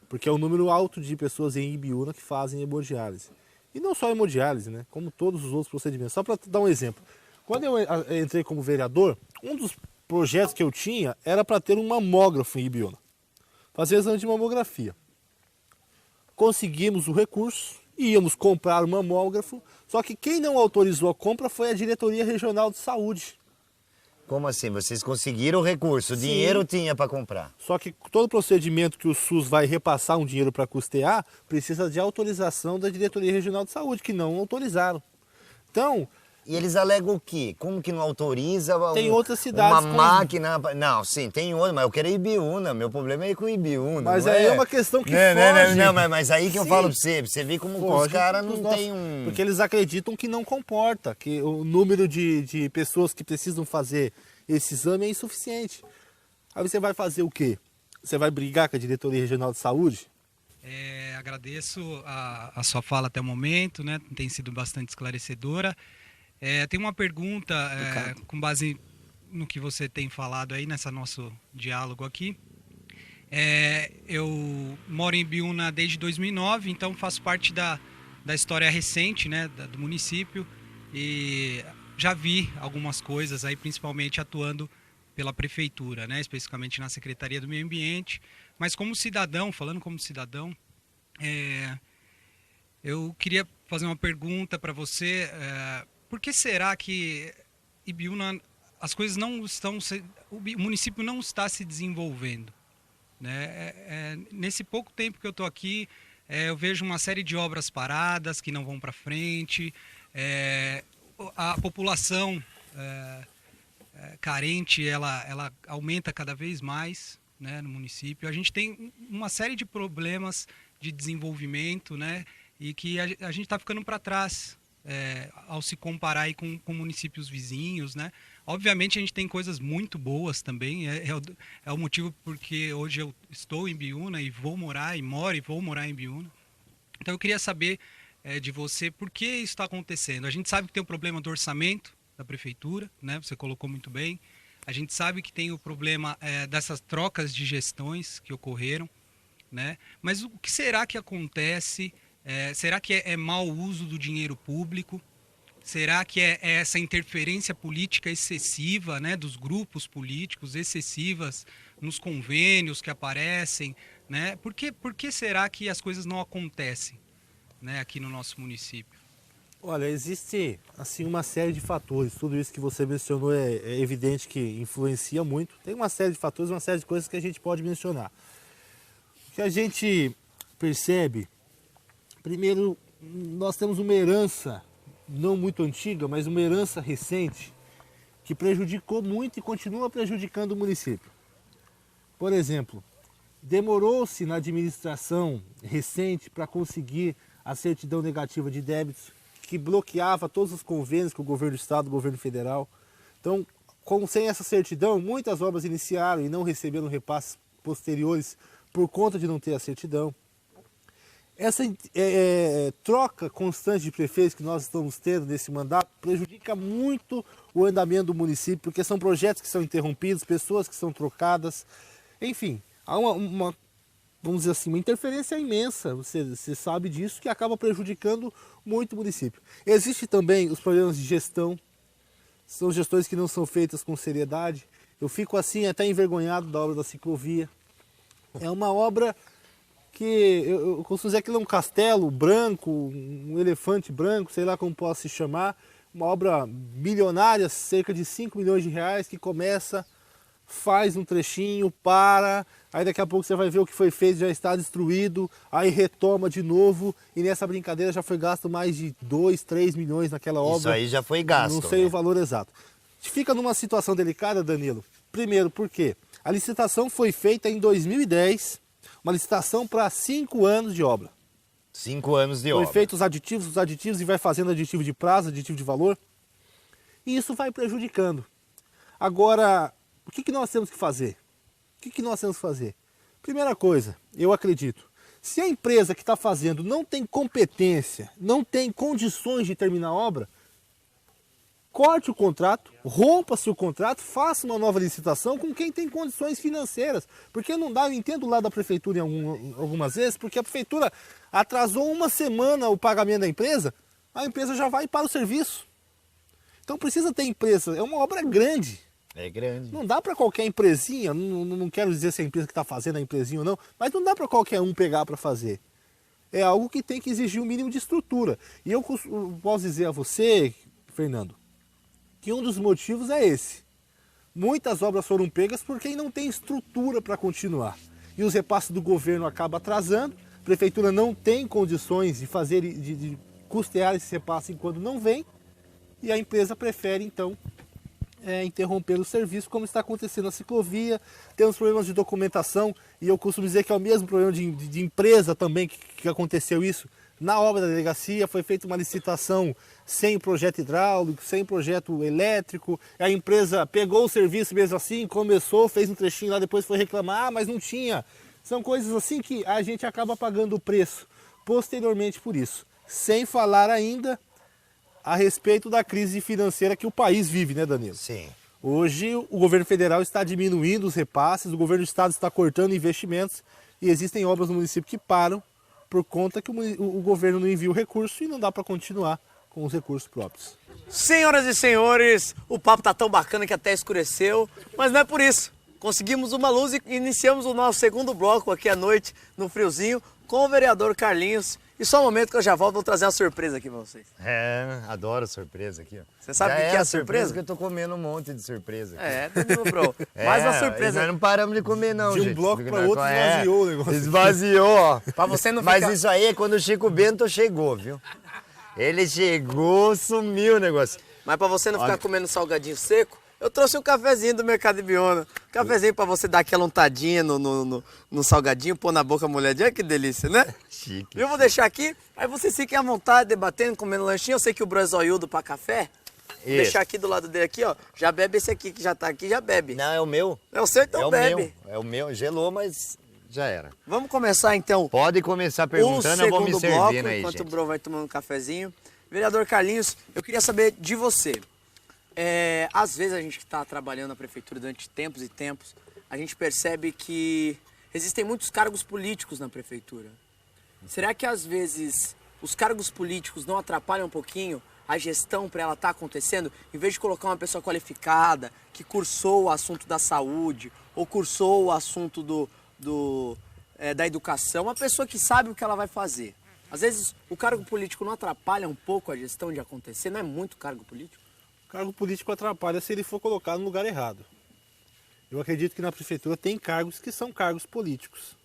porque é um número alto de pessoas em Ibiúna que fazem hemodiálise. E não só hemodiálise, né? Como todos os outros procedimentos. Só para dar um exemplo, quando eu entrei como vereador, um dos projetos que eu tinha era para ter um mamógrafo em Ibiúna. Fazer exame de mamografia. Conseguimos o recurso, íamos comprar o mamógrafo, só que quem não autorizou a compra foi a Diretoria Regional de Saúde. Como assim? Vocês conseguiram o recurso, o dinheiro tinha para comprar. Só que todo procedimento que o SUS vai repassar um dinheiro para custear, precisa de autorização da Diretoria Regional de Saúde, que não autorizaram. Então... E eles alegam o quê? Como que não autoriza tem outras cidades uma máquina... Não, sim, tem outra, mas eu quero Ibiúna. Meu problema é com Ibiúna. Mas aí é uma questão que foge. Não, mas aí que eu falo pra você. Você vê como os caras não tem um... Porque eles acreditam que não comporta, que o número de pessoas que precisam fazer esse exame é insuficiente. Aí você vai fazer o quê? Você vai brigar com a Diretoria Regional de Saúde? Agradeço a sua fala até o momento, né? Tem sido bastante esclarecedora. Tem uma pergunta com base no que você tem falado aí nesse nosso diálogo aqui. Eu moro em Ibiúna desde 2009, então faço parte da história recente, né, do município, e já vi algumas coisas aí, principalmente atuando pela prefeitura, né, especificamente na Secretaria do Meio Ambiente. Mas como cidadão, falando como cidadão, eu queria fazer uma pergunta para você. Por que será que Ibiúna, as coisas não estão, o município não está se desenvolvendo? Né? Nesse pouco tempo que eu estou aqui, eu vejo uma série de obras paradas que não vão para frente, a população carente, ela aumenta cada vez mais, né, no município. A gente tem uma série de problemas de desenvolvimento, né, e que a gente está ficando para trás. Ao se comparar aí com municípios vizinhos, né, Obviamente a gente tem coisas muito boas também, é o motivo porque hoje eu estou em Biúna e vou morar em Biúna. Então eu queria saber de você por que isso está acontecendo. A gente sabe que tem o problema do orçamento da prefeitura, né? Você colocou muito bem. A gente sabe que tem o problema dessas trocas de gestões que ocorreram, né? Mas o que será que acontece? Será que é mau uso do dinheiro público? Será que é essa interferência política excessiva, né, dos grupos políticos, excessivas nos convênios que aparecem, né? Por que será que as coisas não acontecem, né, aqui no nosso município? Olha, existe assim uma série de fatores. Tudo isso que você mencionou é evidente que influencia muito. Tem uma série de fatores, uma série de coisas que a gente pode mencionar. O que a gente percebe, primeiro, nós temos uma herança, não muito antiga, mas uma herança recente, que prejudicou muito e continua prejudicando o município. Por exemplo, demorou-se na administração recente para conseguir a certidão negativa de débitos, que bloqueava todos os convênios com o governo do estado, o governo federal. Então, sem essa certidão, muitas obras iniciaram e não receberam repasses posteriores por conta de não ter a certidão. Essa troca constante de prefeitos que nós estamos tendo nesse mandato prejudica muito o andamento do município, porque são projetos que são interrompidos, pessoas que são trocadas, enfim, há vamos dizer assim, uma interferência imensa, você sabe disso, que acaba prejudicando muito o município. Existem também os problemas de gestão, são gestões que não são feitas com seriedade. Eu fico assim até envergonhado da obra da ciclovia. É uma obra que eu costumo dizer que é um castelo branco, um elefante branco, sei lá como posso se chamar, uma obra milionária, cerca de 5 milhões de reais, que começa, faz um trechinho, para, aí daqui a pouco você vai ver o que foi feito, já está destruído, aí retoma de novo, e nessa brincadeira já foi gasto mais de 2, 3 milhões naquela obra. Isso aí já foi gasto. Não sei, né? o valor exato. Fica numa situação delicada, Danilo. Primeiro, porque a licitação foi feita em 2010, uma licitação para 5 anos de obra. 5 anos de obra. Foi feito os aditivos e vai fazendo aditivo de prazo, aditivo de valor. E isso vai prejudicando. Agora, o que nós temos que fazer? Primeira coisa, eu acredito, se a empresa que está fazendo não tem competência, não tem condições de terminar a obra, corte o contrato, rompa-se o contrato, faça uma nova licitação com quem tem condições financeiras. Porque não dá, eu entendo lá da prefeitura algumas vezes, porque a prefeitura atrasou uma semana o pagamento da empresa, a empresa já vai para o serviço. Então precisa ter empresa, é uma obra grande. É grande. Não dá para qualquer empresinha, não quero dizer se a empresa que está fazendo é empresinha ou não, mas não dá para qualquer um pegar para fazer. É algo que tem que exigir um mínimo de estrutura. E eu posso dizer a você, Fernando, que um dos motivos é esse. Muitas obras foram pegas porque não tem estrutura para continuar. E os repasses do governo acabam atrasando, a prefeitura não tem condições de fazer, de custear esse repasse enquanto não vem, e a empresa prefere então interromper o serviço, como está acontecendo na ciclovia. Temos problemas de documentação, e eu costumo dizer que é o mesmo problema de empresa também que aconteceu isso. Na obra da delegacia foi feita uma licitação sem projeto hidráulico, sem projeto elétrico, a empresa pegou o serviço mesmo assim, começou, fez um trechinho lá, depois foi reclamar, mas não tinha. São coisas assim que a gente acaba pagando o preço posteriormente por isso. Sem falar ainda a respeito da crise financeira que o país vive, né, Danilo? Sim. Hoje o governo federal está diminuindo os repasses, o governo do estado está cortando investimentos e existem obras no município que param por conta que o governo não envia o recurso e não dá para continuar com os recursos próprios. Senhoras e senhores, o papo tá tão bacana que até escureceu, mas não é por isso. Conseguimos uma luz e iniciamos o nosso segundo bloco aqui à noite, no friozinho, com o vereador Carlinhos. E só um momento que eu já volto, vou trazer uma surpresa aqui pra vocês. Adoro surpresa aqui, ó. Você sabe o que é a surpresa? Que eu tô comendo um monte de surpresa aqui. Danilo Bro. Mais uma surpresa. Nós não paramos de comer não, De um gente. bloco para outro esvaziou o negócio. Esvaziou, ó. Pra você não Mas ficar... isso aí é quando o Chico Bento chegou, viu? Ele chegou, sumiu o negócio. Mas pra você não ficar comendo salgadinho seco, eu trouxe um cafezinho do Mercado de Biúna. Cafezinho pra você dar aquela untadinha no salgadinho, pôr na boca molhadinha. Que delícia, né? Chique. Eu vou deixar aqui, aí vocês fiquem à vontade, debatendo, comendo lanchinho. Eu sei que o Bro é zoiudo pra café, Vou deixar aqui do lado dele aqui, ó. Já bebe esse aqui que já tá aqui, já bebe. Não, é o meu. É o seu, então É o bebe. meu. É o meu. Gelou, mas já era. Vamos começar então Pode começar o perguntando, eu vou me segundo servindo bloco, aí, enquanto gente. o Bro vai tomando um cafezinho. Vereador Carlinhos, eu queria saber de você. Às vezes a gente que está trabalhando na prefeitura durante tempos e tempos, a gente percebe que existem muitos cargos políticos na prefeitura. Será que às vezes os cargos políticos não atrapalham um pouquinho a gestão para ela estar acontecendo? Em vez de colocar uma pessoa qualificada, que cursou o assunto da saúde, ou cursou o assunto da educação, uma pessoa que sabe o que ela vai fazer. Às vezes o cargo político não atrapalha um pouco a gestão de acontecer? Não é muito cargo político? O cargo político atrapalha se ele for colocado no lugar errado. Eu acredito que na prefeitura tem cargos que são cargos políticos,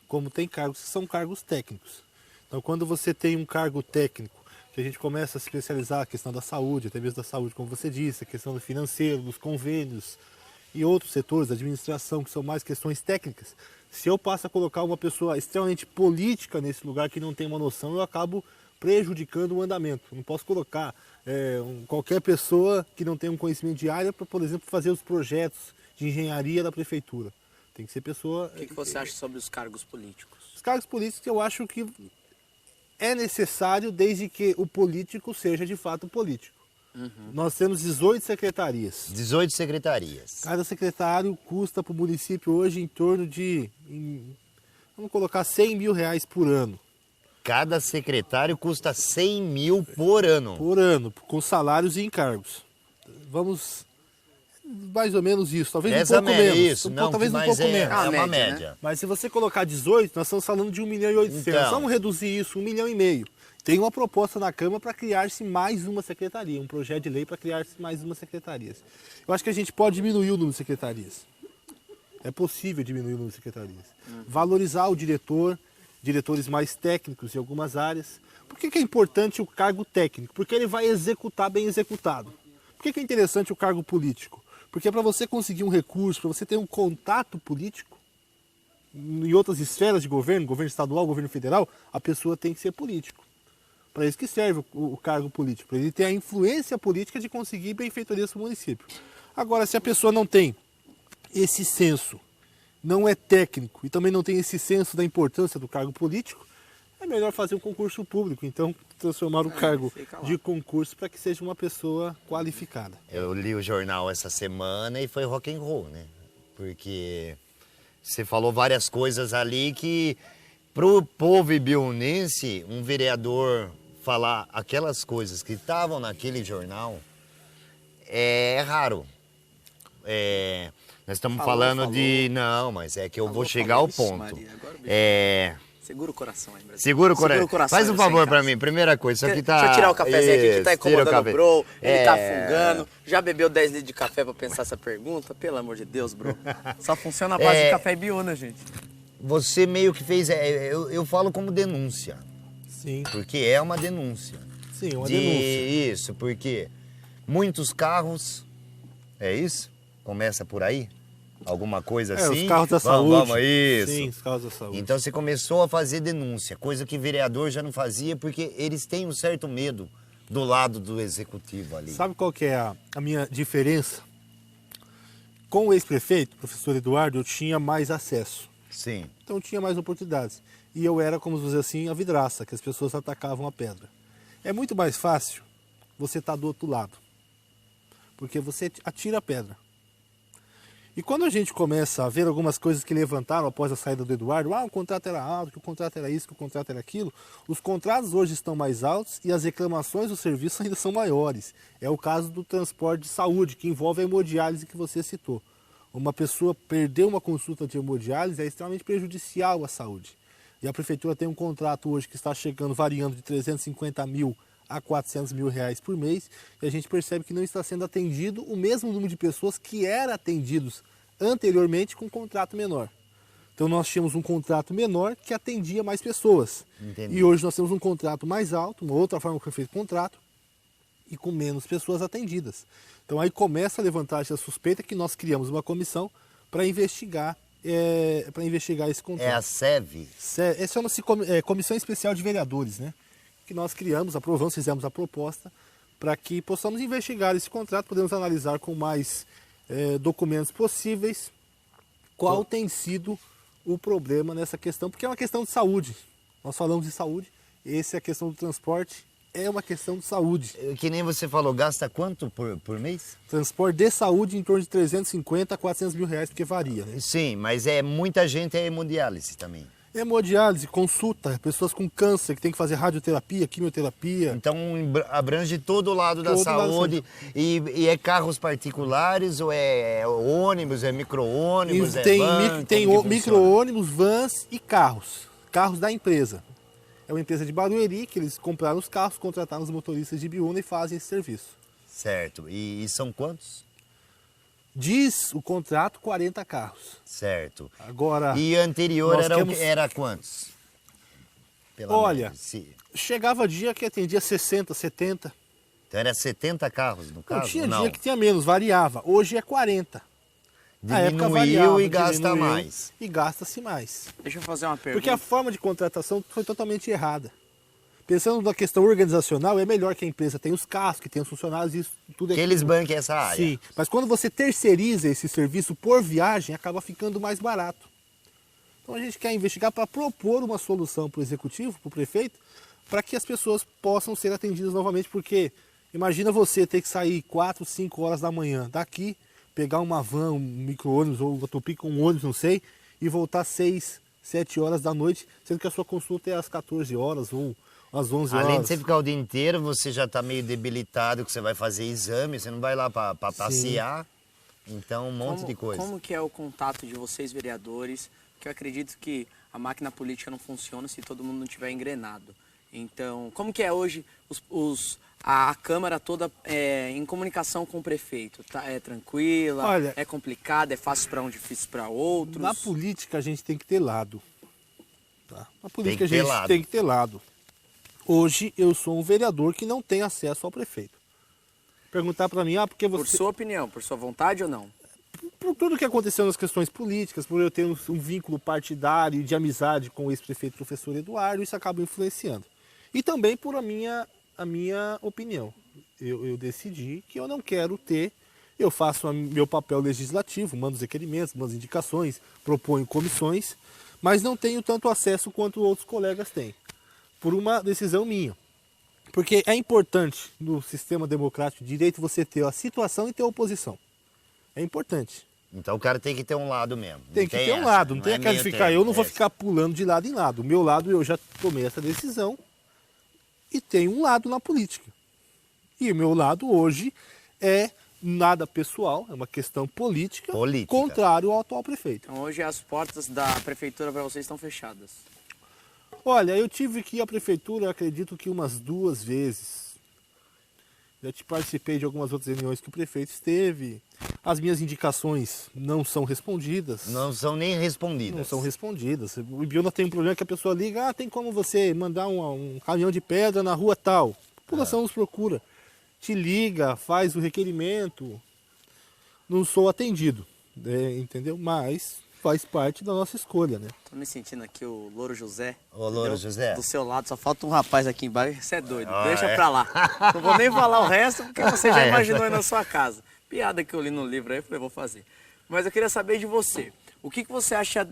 como tem cargos que são cargos técnicos. Então, quando você tem um cargo técnico, que a gente começa a se especializar a questão da saúde, até mesmo da saúde, como você disse, a questão do financeiro, dos convênios e outros setores, da administração, que são mais questões técnicas, se eu passo a colocar uma pessoa extremamente política nesse lugar que não tem uma noção, eu acabo prejudicando o andamento. Eu não posso colocar qualquer pessoa que não tenha um conhecimento de área para, por exemplo, fazer os projetos de engenharia da prefeitura. Tem que ser pessoa... O que você acha sobre os cargos políticos? Os cargos políticos eu acho que é necessário desde que o político seja de fato político. Nós temos 18 secretarias. 18 secretarias. Cada secretário custa para o município hoje em torno de, vamos colocar, 100 mil reais por ano. Cada secretário custa 100 mil por ano. Por ano, com salários e encargos. Vamos, mais ou menos isso, talvez Essa um pouco média, menos. isso, Talvez um pouco é menos. uma média, média. Mas se você colocar 18, nós estamos falando de 1 milhão e 800. Então. Vamos reduzir isso, 1 milhão e meio. Tem uma proposta na Câmara para criar-se mais uma secretaria, um projeto de lei para criar-se mais uma secretaria. Eu acho que a gente pode diminuir o número de secretarias. É possível diminuir o número de secretarias. Valorizar o diretor, diretores mais técnicos em algumas áreas. Por que é importante o cargo técnico? Porque ele vai executar bem executado. Por que é interessante o cargo político? Porque para você conseguir um recurso, para você ter um contato político, em outras esferas de governo, governo estadual, governo federal, a pessoa tem que ser político. Para isso que serve o cargo político, para ele ter a influência política de conseguir benfeitorias para o município. Agora, se a pessoa não tem esse senso, não é técnico e também não tem esse senso da importância do cargo político, é melhor fazer um concurso público. Então, transformar o cargo de concurso para que seja uma pessoa qualificada. Eu li o jornal essa semana e foi rock and roll, né? Porque você falou várias coisas ali que, pro povo ibiunense, um vereador falar aquelas coisas que estavam naquele jornal é raro. Nós estamos falando de... Não, mas é que eu vou chegar ao ponto. Segura o coração aí, Brasil. Segura o coração. Faz um favor pra mim. mim. Primeira coisa, isso aqui tá... Deixa eu tirar o cafezinho aqui que tá incomodando o café. Bro. Ele tá fungando. Já bebeu 10 litros de café pra pensar essa pergunta? Pelo amor de Deus, Bro. Só funciona a base de café e biona, gente. Você meio que fez... eu falo como denúncia. Sim, Porque é uma denúncia. sim, uma denúncia. Isso, porque muitos carros... É isso? Começa por aí? Alguma coisa assim? Os carros da saúde. Vamos, isso. Sim, os carros da saúde. Então você começou a fazer denúncia, coisa que vereador já não fazia, porque eles têm um certo medo do lado do executivo ali. Sabe qual que é a minha diferença? Com o ex-prefeito, professor Eduardo, eu tinha mais acesso. Sim. Então eu tinha mais oportunidades. E eu era, como dizer assim, a vidraça, que as pessoas atacavam a pedra. É muito mais fácil você estar do outro lado. Porque você atira a pedra. E quando a gente começa a ver algumas coisas que levantaram após a saída do Eduardo, o contrato era alto, que o contrato era isso, que o contrato era aquilo, os contratos hoje estão mais altos e as reclamações do serviço ainda são maiores. É o caso do transporte de saúde, que envolve a hemodiálise que você citou. Uma pessoa perder uma consulta de hemodiálise é extremamente prejudicial à saúde. E a prefeitura tem um contrato hoje que está chegando, variando de 350 mil a 400 mil reais por mês, e a gente percebe que não está sendo atendido o mesmo número de pessoas que eram atendidos anteriormente com um contrato menor. Então nós tínhamos um contrato menor que atendia mais pessoas. Entendi. E hoje nós temos um contrato mais alto, uma outra forma que foi feito o contrato, e com menos pessoas atendidas. Então aí começa a levantar a suspeita que nós criamos uma comissão para investigar esse contrato. É a SEV? Chama-se Comissão Especial de Vereadores, né? Que nós criamos, aprovamos, fizemos a proposta para que possamos investigar esse contrato, podemos analisar com mais documentos possíveis qual tem sido o problema nessa questão, porque é uma questão de saúde. Nós falamos de saúde, essa é a questão do transporte, é uma questão de saúde. Que nem você falou, gasta quanto por mês? Transporte de saúde em torno de 350 a 400 mil reais, porque varia, né? Sim, mas muita gente é hemodiálise também. Hemodiálise, consulta, pessoas com câncer que tem que fazer radioterapia, quimioterapia. Então abrange todo o lado da saúde. E é carros particulares, ou é ônibus, é micro-ônibus, Tem van, micro-ônibus, vans e carros. Carros da empresa. É uma empresa de Barueri que eles compraram os carros, contrataram os motoristas de Biúna e fazem esse serviço. Certo. E são quantos? Diz o contrato 40 carros. Certo. Agora. E anterior era quantos? Olha, chegava dia que atendia 60, 70. Então era 70 carros no caso? Não, tinha dia que tinha menos, variava. Hoje é 40. Diminuiu e gasta mais. E gasta-se mais. Deixa eu fazer uma pergunta. Porque a forma de contratação foi totalmente errada. Pensando na questão organizacional, é melhor que a empresa tenha os carros, que tenha os funcionários, isso tudo. Que eles banquem essa área. Sim, mas quando você terceiriza esse serviço por viagem, acaba ficando mais barato. Então a gente quer investigar para propor uma solução para o executivo, para o prefeito, para que as pessoas possam ser atendidas novamente, porque imagina você ter que sair 4, 5 horas da manhã daqui, pegar uma van, um micro-ônibus ou uma Topica, um ônibus, não sei, e voltar 6, 7 horas da noite, sendo que a sua consulta é às 14 horas ou às 11 horas. Além de você ficar o dia inteiro, você já está meio debilitado, que você vai fazer exame, você não vai lá para passear. Então, um monte de coisa. Como que é o contato de vocês, vereadores? Porque eu acredito que a máquina política não funciona se todo mundo não estiver engrenado. Então, como que é hoje a Câmara toda em comunicação com o prefeito? Tá, é tranquila? Olha, é complicada? É fácil para um, difícil para outros? Na política a gente tem que ter lado. Tá? Na política a gente tem que ter lado. Hoje eu sou um vereador que não tem acesso ao prefeito. Perguntar para mim, porque você... Por sua opinião, por sua vontade ou não? Por tudo que aconteceu nas questões políticas, por eu ter um vínculo partidário de amizade com o ex-prefeito professor Eduardo, isso acaba influenciando. E também por a minha opinião. Eu decidi que eu não quero ter, eu faço meu papel legislativo, mando os requerimentos, mando as indicações, proponho comissões, mas não tenho tanto acesso quanto outros colegas têm, por uma decisão minha. Porque é importante no sistema democrático de direito você ter a situação e ter a oposição. É importante. Então o cara tem que ter um lado mesmo. Tem que ter um lado, não tem aquela de ficar, eu não vou ficar pulando de lado em lado. O meu lado eu já tomei essa decisão e tenho um lado na política. E o meu lado hoje é nada pessoal, é uma questão política. Contrário ao atual prefeito. Então hoje as portas da prefeitura para vocês estão fechadas. Olha, eu tive que ir à prefeitura, acredito que umas 2 vezes. Já participei de algumas outras reuniões que o prefeito esteve. As minhas indicações não são respondidas. Não são nem respondidas. Não são respondidas. O Biúna tem um problema que a pessoa liga, tem como você mandar um caminhão de pedra na rua tal. A população nos procura. Te liga, faz o requerimento. Não sou atendido, entendeu? Mas faz parte da nossa escolha, né? Tô me sentindo aqui o Louro José. Ô, Louro José. Do seu lado, só falta um rapaz aqui embaixo. Você é doido, deixa pra lá. Não vou nem falar o resto, porque você já imaginou aí na sua casa. Piada que eu li no livro aí, eu falei, vou fazer. Mas eu queria saber de você. O que você acha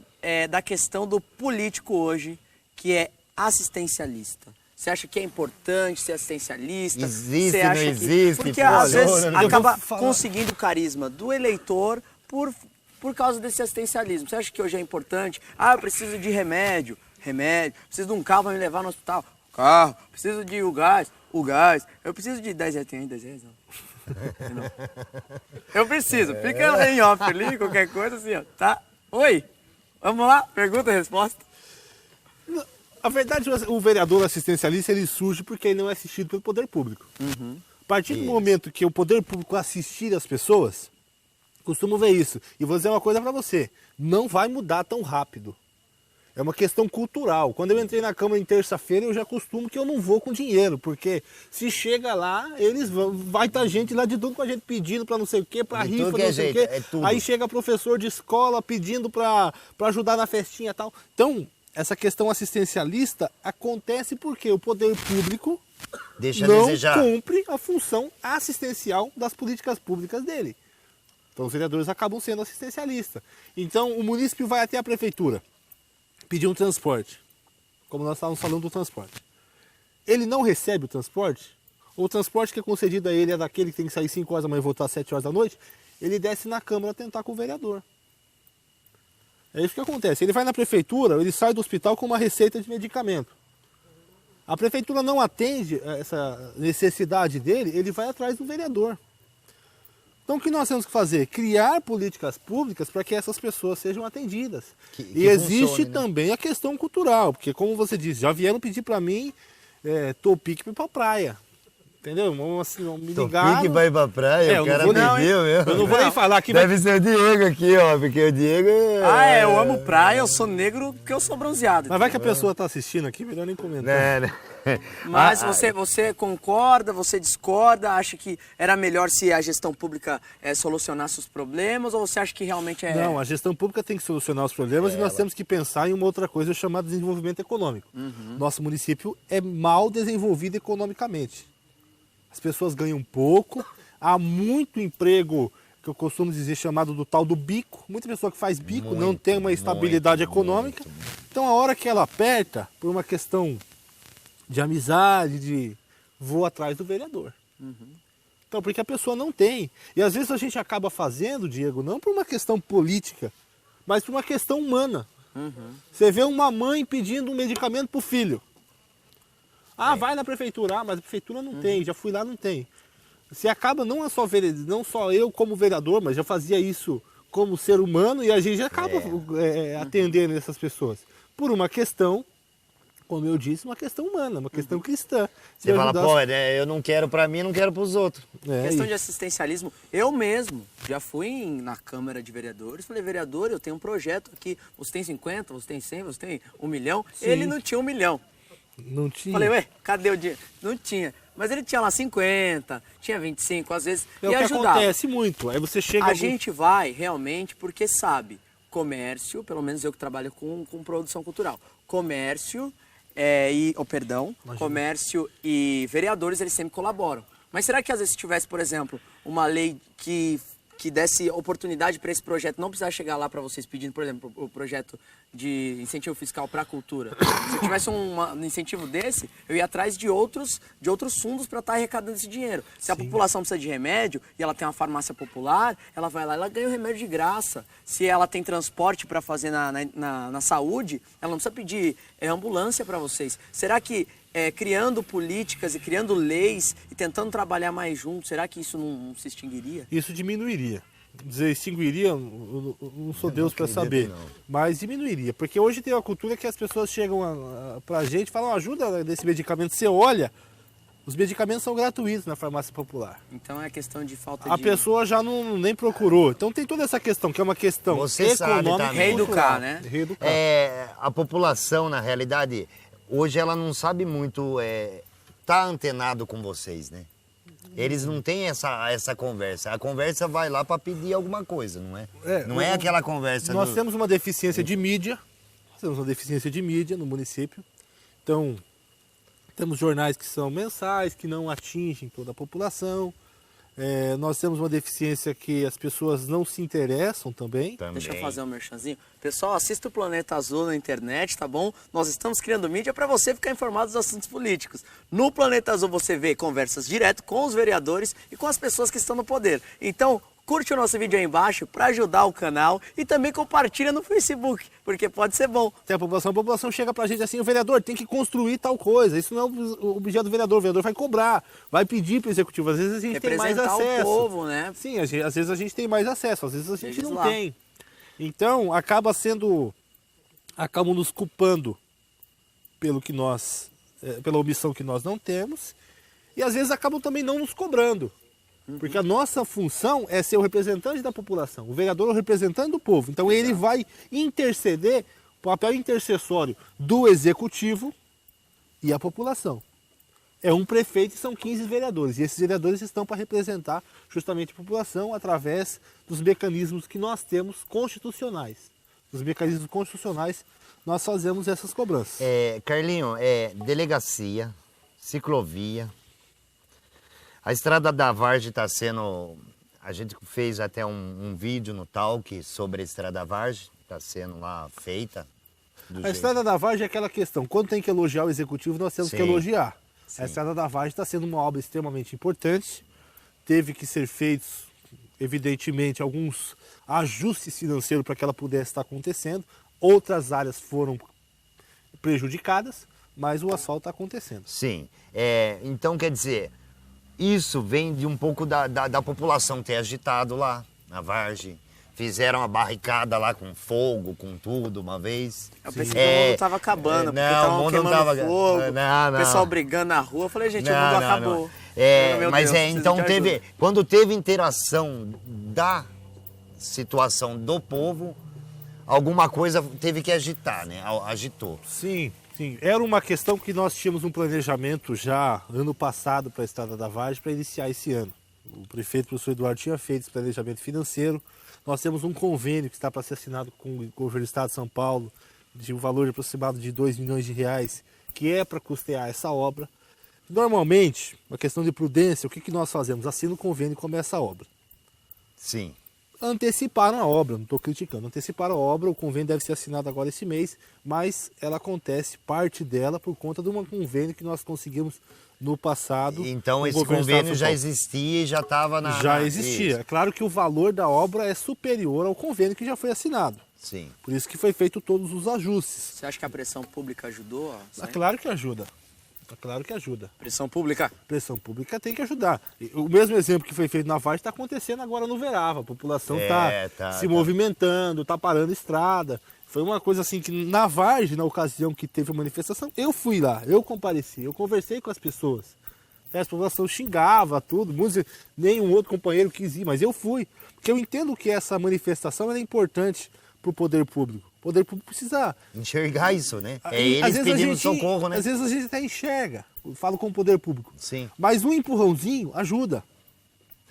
da questão do político hoje, que é assistencialista? Você acha que é importante ser assistencialista? Existe, você acha não existe? Porque às vezes acaba conseguindo o carisma do eleitor por causa desse assistencialismo. Você acha que hoje é importante? Eu preciso de remédio, preciso de um carro para me levar no hospital, carro, preciso de o gás, eu preciso de 10 reais, tem 10 reais não. Não. Eu preciso, fica em off ali, qualquer coisa assim, ó, tá? Oi, vamos lá, pergunta e resposta. A verdade, o vereador assistencialista, ele surge porque ele não é assistido pelo poder público. A partir do momento que o poder público assistir as pessoas, costumo ver isso. E vou dizer uma coisa para você, não vai mudar tão rápido. É uma questão cultural. Quando eu entrei na Câmara em terça-feira, eu já costumo que eu não vou com dinheiro, porque se chega lá, vai estar gente lá de tudo com a gente pedindo para não sei o quê, para rifa, não sei o quê. Aí chega professor de escola pedindo para ajudar na festinha e tal. Então, essa questão assistencialista acontece porque o poder público Deixa a não desejar. cumpre a função assistencial das políticas públicas dele. Então os vereadores acabam sendo assistencialistas. Então o munícipe vai até a prefeitura pedir um transporte, como nós estávamos falando do transporte. Ele não recebe o transporte, ou o transporte que é concedido a ele é daquele que tem que sair 5 horas da manhã e voltar às 7 horas da noite, ele desce na Câmara tentar com o vereador. É isso que acontece. Ele vai na prefeitura, ele sai do hospital com uma receita de medicamento. A prefeitura não atende essa necessidade dele, ele vai atrás do vereador. Então o que nós temos que fazer? Criar políticas públicas para que essas pessoas sejam atendidas. E existe funcione, né? também a questão cultural, porque como você disse, já vieram pedir para mim topique para ir para a praia. Entendeu? Assim, me ligaram. Topique vai pra praia, o cara bebeu mesmo. Eu não vou nem falar aqui. Deve ser o Diego aqui, ó, porque o Diego... eu amo praia, eu sou negro porque eu sou bronzeado. Mas vai que a pessoa tá assistindo aqui, melhor nem comentar. Né? Mas você concorda, você discorda, acha que era melhor se a gestão pública solucionasse os problemas, ou você acha que realmente é... Não, a gestão pública tem que solucionar os problemas e nós temos que pensar em uma outra coisa chamada desenvolvimento econômico. Nosso município é mal desenvolvido economicamente. As pessoas ganham pouco, há muito emprego, que eu costumo dizer, chamado do tal do bico. Muita pessoa que faz bico não tem uma estabilidade econômica. Então a hora que ela aperta, por uma questão de amizade, vou atrás do vereador. Então, porque a pessoa não tem. E às vezes a gente acaba fazendo, Diego, não por uma questão política, mas por uma questão humana. Você vê uma mãe pedindo um medicamento para o filho. Vai na prefeitura, mas a prefeitura não tem, já fui lá, não tem. Você acaba, não só eu como vereador, mas já fazia isso como ser humano e a gente acaba atendendo essas pessoas. Por uma questão, como eu disse, uma questão humana, uma questão cristã. Você fala, eu não quero pra mim, não quero pros outros. Questão de assistencialismo, eu mesmo já fui na Câmara de Vereadores, falei, vereador, eu tenho um projeto aqui, você tem 50, você tem 100, você tem 1 milhão, Sim. Ele não tinha 1 milhão. Não tinha. Falei, ué, cadê o dinheiro? Não tinha. Mas ele tinha lá 50, tinha 25, às vezes, É e o que ajudava. acontece muito. Aí você chega... A gente vai realmente porque sabe, comércio, pelo menos eu que trabalho com produção cultural, comércio comércio e vereadores, eles sempre colaboram. Mas será que às vezes se tivesse, por exemplo, uma lei que desse oportunidade para esse projeto, não precisar chegar lá para vocês pedindo, por exemplo, o projeto de incentivo fiscal para a cultura. Se eu tivesse um incentivo desse, eu ia atrás de outros fundos para estar arrecadando esse dinheiro. Se a população precisa de remédio e ela tem uma farmácia popular, ela vai lá e ela ganha o remédio de graça. Se ela tem transporte para fazer na saúde, ela não precisa pedir ambulância para vocês. Será que criando políticas e criando leis e tentando trabalhar mais juntos, será que isso não se extinguiria? Isso diminuiria. Dizer extinguiria, eu não sou Deus para saber, mas diminuiria. Porque hoje tem uma cultura que as pessoas chegam pra gente e falam, ajuda desse medicamento. Você olha, os medicamentos são gratuitos na farmácia popular. Então é questão de falta A pessoa já nem procurou. Então tem toda essa questão, que é uma questão econômica. Reeducar, né? Reeducar. A população, na realidade, hoje ela não sabe muito tá antenado com vocês, né? Eles não têm essa conversa. A conversa vai lá para pedir alguma coisa, não é? Não é aquela conversa... Nós temos uma deficiência de mídia. Nós temos uma deficiência de mídia no município. Então, temos jornais que são mensais, que não atingem toda a população. Nós temos uma deficiência que as pessoas não se interessam também. Deixa eu fazer um merchanzinho. Pessoal, assista o Planeta Azul na internet, tá bom? Nós estamos criando mídia para você ficar informado dos assuntos políticos. No Planeta Azul você vê conversas direto com os vereadores e com as pessoas que estão no poder. Então, curte o nosso vídeo aí embaixo para ajudar o canal e também compartilha no Facebook, porque pode ser bom. Tem a população chega pra gente assim, o vereador tem que construir tal coisa. Isso não é o objeto do vereador. O vereador vai cobrar, vai pedir pro executivo. Às vezes a gente tem mais acesso. Representar o povo, né? Sim, às vezes a gente tem mais acesso, às vezes a gente não Legislar. tem. Então, acabam nos culpando pela omissão que nós não temos, e às vezes acabam também não nos cobrando. Porque a nossa função é ser o representante da população. O vereador é o representante do povo. Então ele vai interceder, o papel intercessório do executivo e a população. É um prefeito e são 15 vereadores. E esses vereadores estão para representar justamente a população através dos mecanismos que nós temos constitucionais. Os mecanismos constitucionais nós fazemos essas cobranças. Carlinho, delegacia, ciclovia. A Estrada da Vargem está sendo... A gente fez até um vídeo no Talk sobre a Estrada da Vargem, está sendo lá feita. A Estrada da Vargem é aquela questão, quando tem que elogiar o executivo, nós temos que elogiar. Sim. A Estrada da Vargem está sendo uma obra extremamente importante, teve que ser feitos, evidentemente, alguns ajustes financeiros para que ela pudesse estar acontecendo, outras áreas foram prejudicadas, mas o asfalto está acontecendo. Sim, então quer dizer, isso vem de um pouco da população ter agitado lá na Vargem. Fizeram uma barricada lá com fogo, com tudo, uma vez. Eu pensei que o mundo tava acabando, porque estavam queimando fogo, o pessoal brigando na rua. Eu falei, gente, o mundo acabou. Mas então quando teve interação da situação do povo, alguma coisa teve que agitar, né? Agitou. Sim. Era uma questão que nós tínhamos um planejamento já ano passado para a Estrada da Vargem para iniciar esse ano. O prefeito, o professor Eduardo, tinha feito esse planejamento financeiro. Nós temos um convênio que está para ser assinado com o governo do estado de São Paulo, de um valor aproximado de R$2 milhões, que é para custear essa obra. Normalmente, uma questão de prudência, o que nós fazemos? Assina o convênio e começa a obra. Sim. Anteciparam a obra, não estou criticando, anteciparam a obra, o convênio deve ser assinado agora esse mês, mas ela acontece, parte dela, por conta de um convênio que nós conseguimos no passado. Então esse convênio já existia e já estava na... Já existia. É claro que o valor da obra é superior ao convênio que já foi assinado. Sim. Por isso que foi feito todos os ajustes. Você acha que a pressão pública ajudou? É claro que ajuda. É claro que ajuda. Pressão pública? Pressão pública tem que ajudar. O mesmo exemplo que foi feito na Vargem está acontecendo agora no Verava. A população está se movimentando, está parando estrada. Foi uma coisa assim que na Vargem, na ocasião que teve a manifestação, eu fui lá, eu compareci, eu conversei com as pessoas. A população xingava tudo, nenhum outro companheiro quis ir, mas eu fui. Porque eu entendo que essa manifestação é importante para o poder público. O poder público precisa... enxergar isso, né? Eles pedindo socorro, né? Às vezes a gente até enxerga, eu falo com o poder público. Sim. Mas um empurrãozinho ajuda.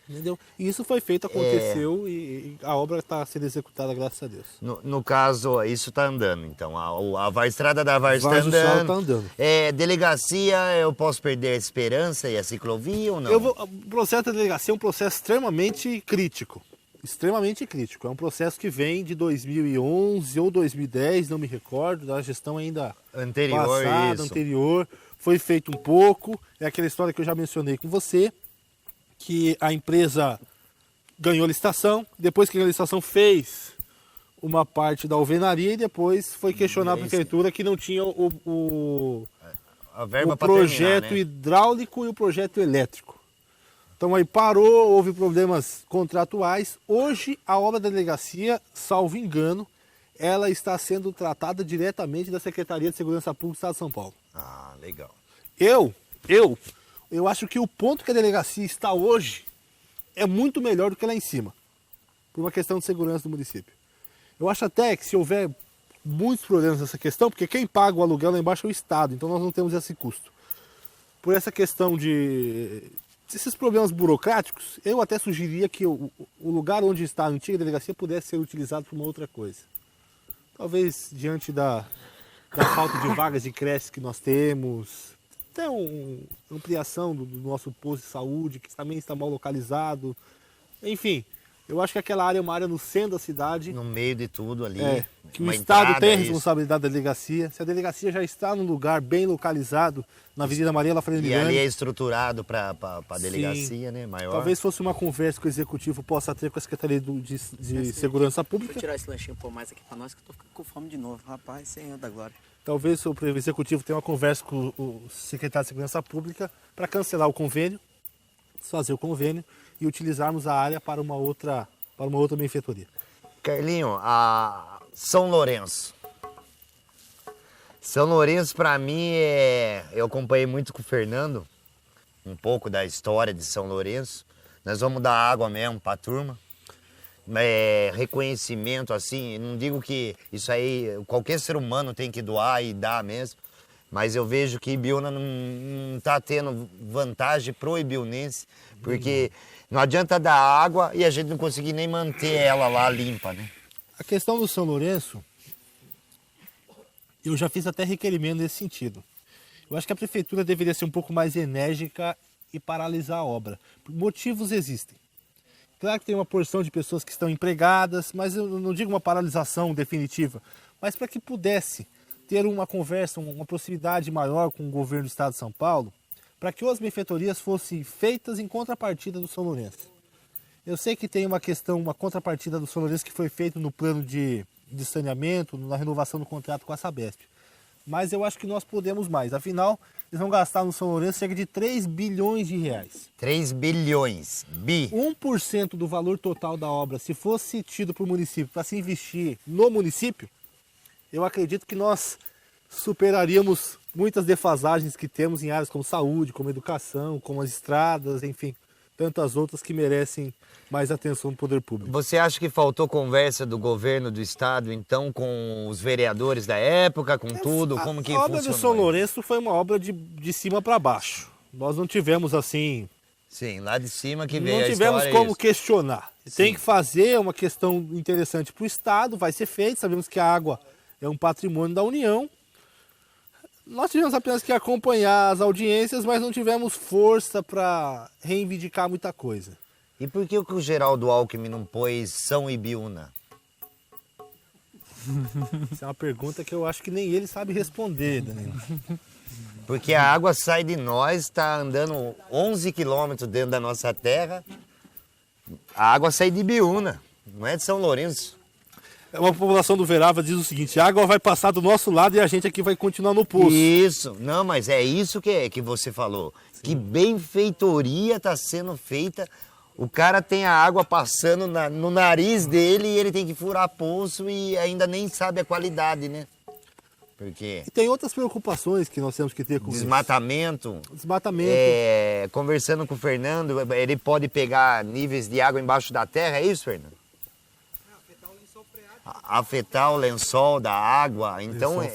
Entendeu? E isso foi feito, aconteceu e a obra está sendo executada, graças a Deus. No caso, isso está andando, então. A Estrada da Vargem está andando. Tá andando. Delegacia, eu posso perder a esperança e a ciclovia ou não? O processo da delegacia é um processo extremamente crítico. Extremamente crítico. É um processo que vem de 2011 ou 2010, não me recordo, da gestão ainda anterior. Foi feito um pouco. É aquela história que eu já mencionei com você, que a empresa ganhou a licitação, depois que ganhou a licitação fez uma parte da alvenaria e depois foi questionar a prefeitura que não tinha o projeto terminar, né? hidráulico e o projeto elétrico. Então aí parou, houve problemas contratuais. Hoje a obra da delegacia, salvo engano, ela está sendo tratada diretamente da Secretaria de Segurança Pública do Estado de São Paulo. Ah, legal. Eu acho que o ponto que a delegacia está hoje é muito melhor do que lá em cima, por uma questão de segurança do município. Eu acho até que se houver muitos problemas nessa questão, porque quem paga o aluguel lá embaixo é o Estado, então nós não temos esse custo. Por essa questão esses problemas burocráticos, eu até sugeriria que o lugar onde está a antiga delegacia pudesse ser utilizado para uma outra coisa. Talvez diante da falta de vagas de creche que nós temos, até uma ampliação do nosso posto de saúde, que também está mal localizado. Enfim, eu acho que aquela área é uma área no centro da cidade. No meio de tudo ali. Que o Estado tem a responsabilidade da delegacia. Se a delegacia já está num lugar bem localizado, na Avenida Maria Lafrena Miranda. E ali é estruturado para a delegacia, sim, né? Maior. Talvez fosse uma conversa que o Executivo possa ter com a Secretaria de Segurança Pública. Vou tirar esse lanchinho por mais aqui para nós, que eu tô ficando com fome de novo. Rapaz, Senhor da glória. Talvez o Executivo tenha uma conversa com o Secretário de Segurança Pública para cancelar o convênio, fazer o convênio e utilizarmos a área para uma outra benfeitoria. Carlinho, São Lourenço. São Lourenço, para mim, eu acompanhei muito com o Fernando, um pouco da história de São Lourenço. Nós vamos dar água mesmo para a turma. Reconhecimento, assim, não digo que isso aí qualquer ser humano tem que doar e dar mesmo, mas eu vejo que Ibiúna não está tendo vantagem pro ibiunense, porque não adianta dar água e a gente não conseguir nem manter ela lá limpa, né? A questão do São Lourenço, eu já fiz até requerimento nesse sentido. Eu acho que a prefeitura deveria ser um pouco mais enérgica e paralisar a obra. Motivos existem. Claro que tem uma porção de pessoas que estão empregadas, mas eu não digo uma paralisação definitiva, mas para que pudesse ter uma conversa, uma proximidade maior com o governo do estado de São Paulo, para que as benfeitorias fossem feitas em contrapartida do São Lourenço. Eu sei que tem uma questão, uma contrapartida do São Lourenço que foi feito no plano de saneamento, na renovação do contrato com a Sabesp. Mas eu acho que nós podemos mais. Afinal, eles vão gastar no São Lourenço cerca de 3 bilhões de reais. 3 bilhões. 1% do valor total da obra, se fosse tido para o município, para se investir no município, eu acredito que nós superaríamos muitas defasagens que temos em áreas como saúde, como educação, como as estradas, enfim, tantas outras que merecem mais atenção do poder público. Você acha que faltou conversa do governo do estado, então, com os vereadores da época, com tudo? Como que A obra funcionou? do São Lourenço foi uma obra de cima para baixo. Nós não tivemos assim... Sim, lá de cima que veio Não a tivemos história, como isso. questionar. Tem que fazer uma questão interessante para o Estado, vai ser feito. Sabemos que a água é um patrimônio da União. Nós tivemos apenas que acompanhar as audiências, mas não tivemos força para reivindicar muita coisa. E por que o Geraldo Alckmin não pôs São Ibiúna? Essa é uma pergunta que eu acho que nem ele sabe responder, Danilo. Porque a água sai de nós, está andando 11 quilômetros dentro da nossa terra. A água sai de Ibiúna, não é de São Lourenço. Uma população do Verava diz o seguinte: a água vai passar do nosso lado e a gente aqui vai continuar no poço. Isso, não, mas é isso que você falou. Sim. Que benfeitoria está sendo feita. O cara tem a água passando no nariz dele e ele tem que furar poço e ainda nem sabe a qualidade, né? Porque... E tem outras preocupações que nós temos que ter com desmatamento. Isso. Desmatamento. Conversando com o Fernando, ele pode pegar níveis de água embaixo da terra, é isso, Fernando? Afetar o lençol da água, então... Né?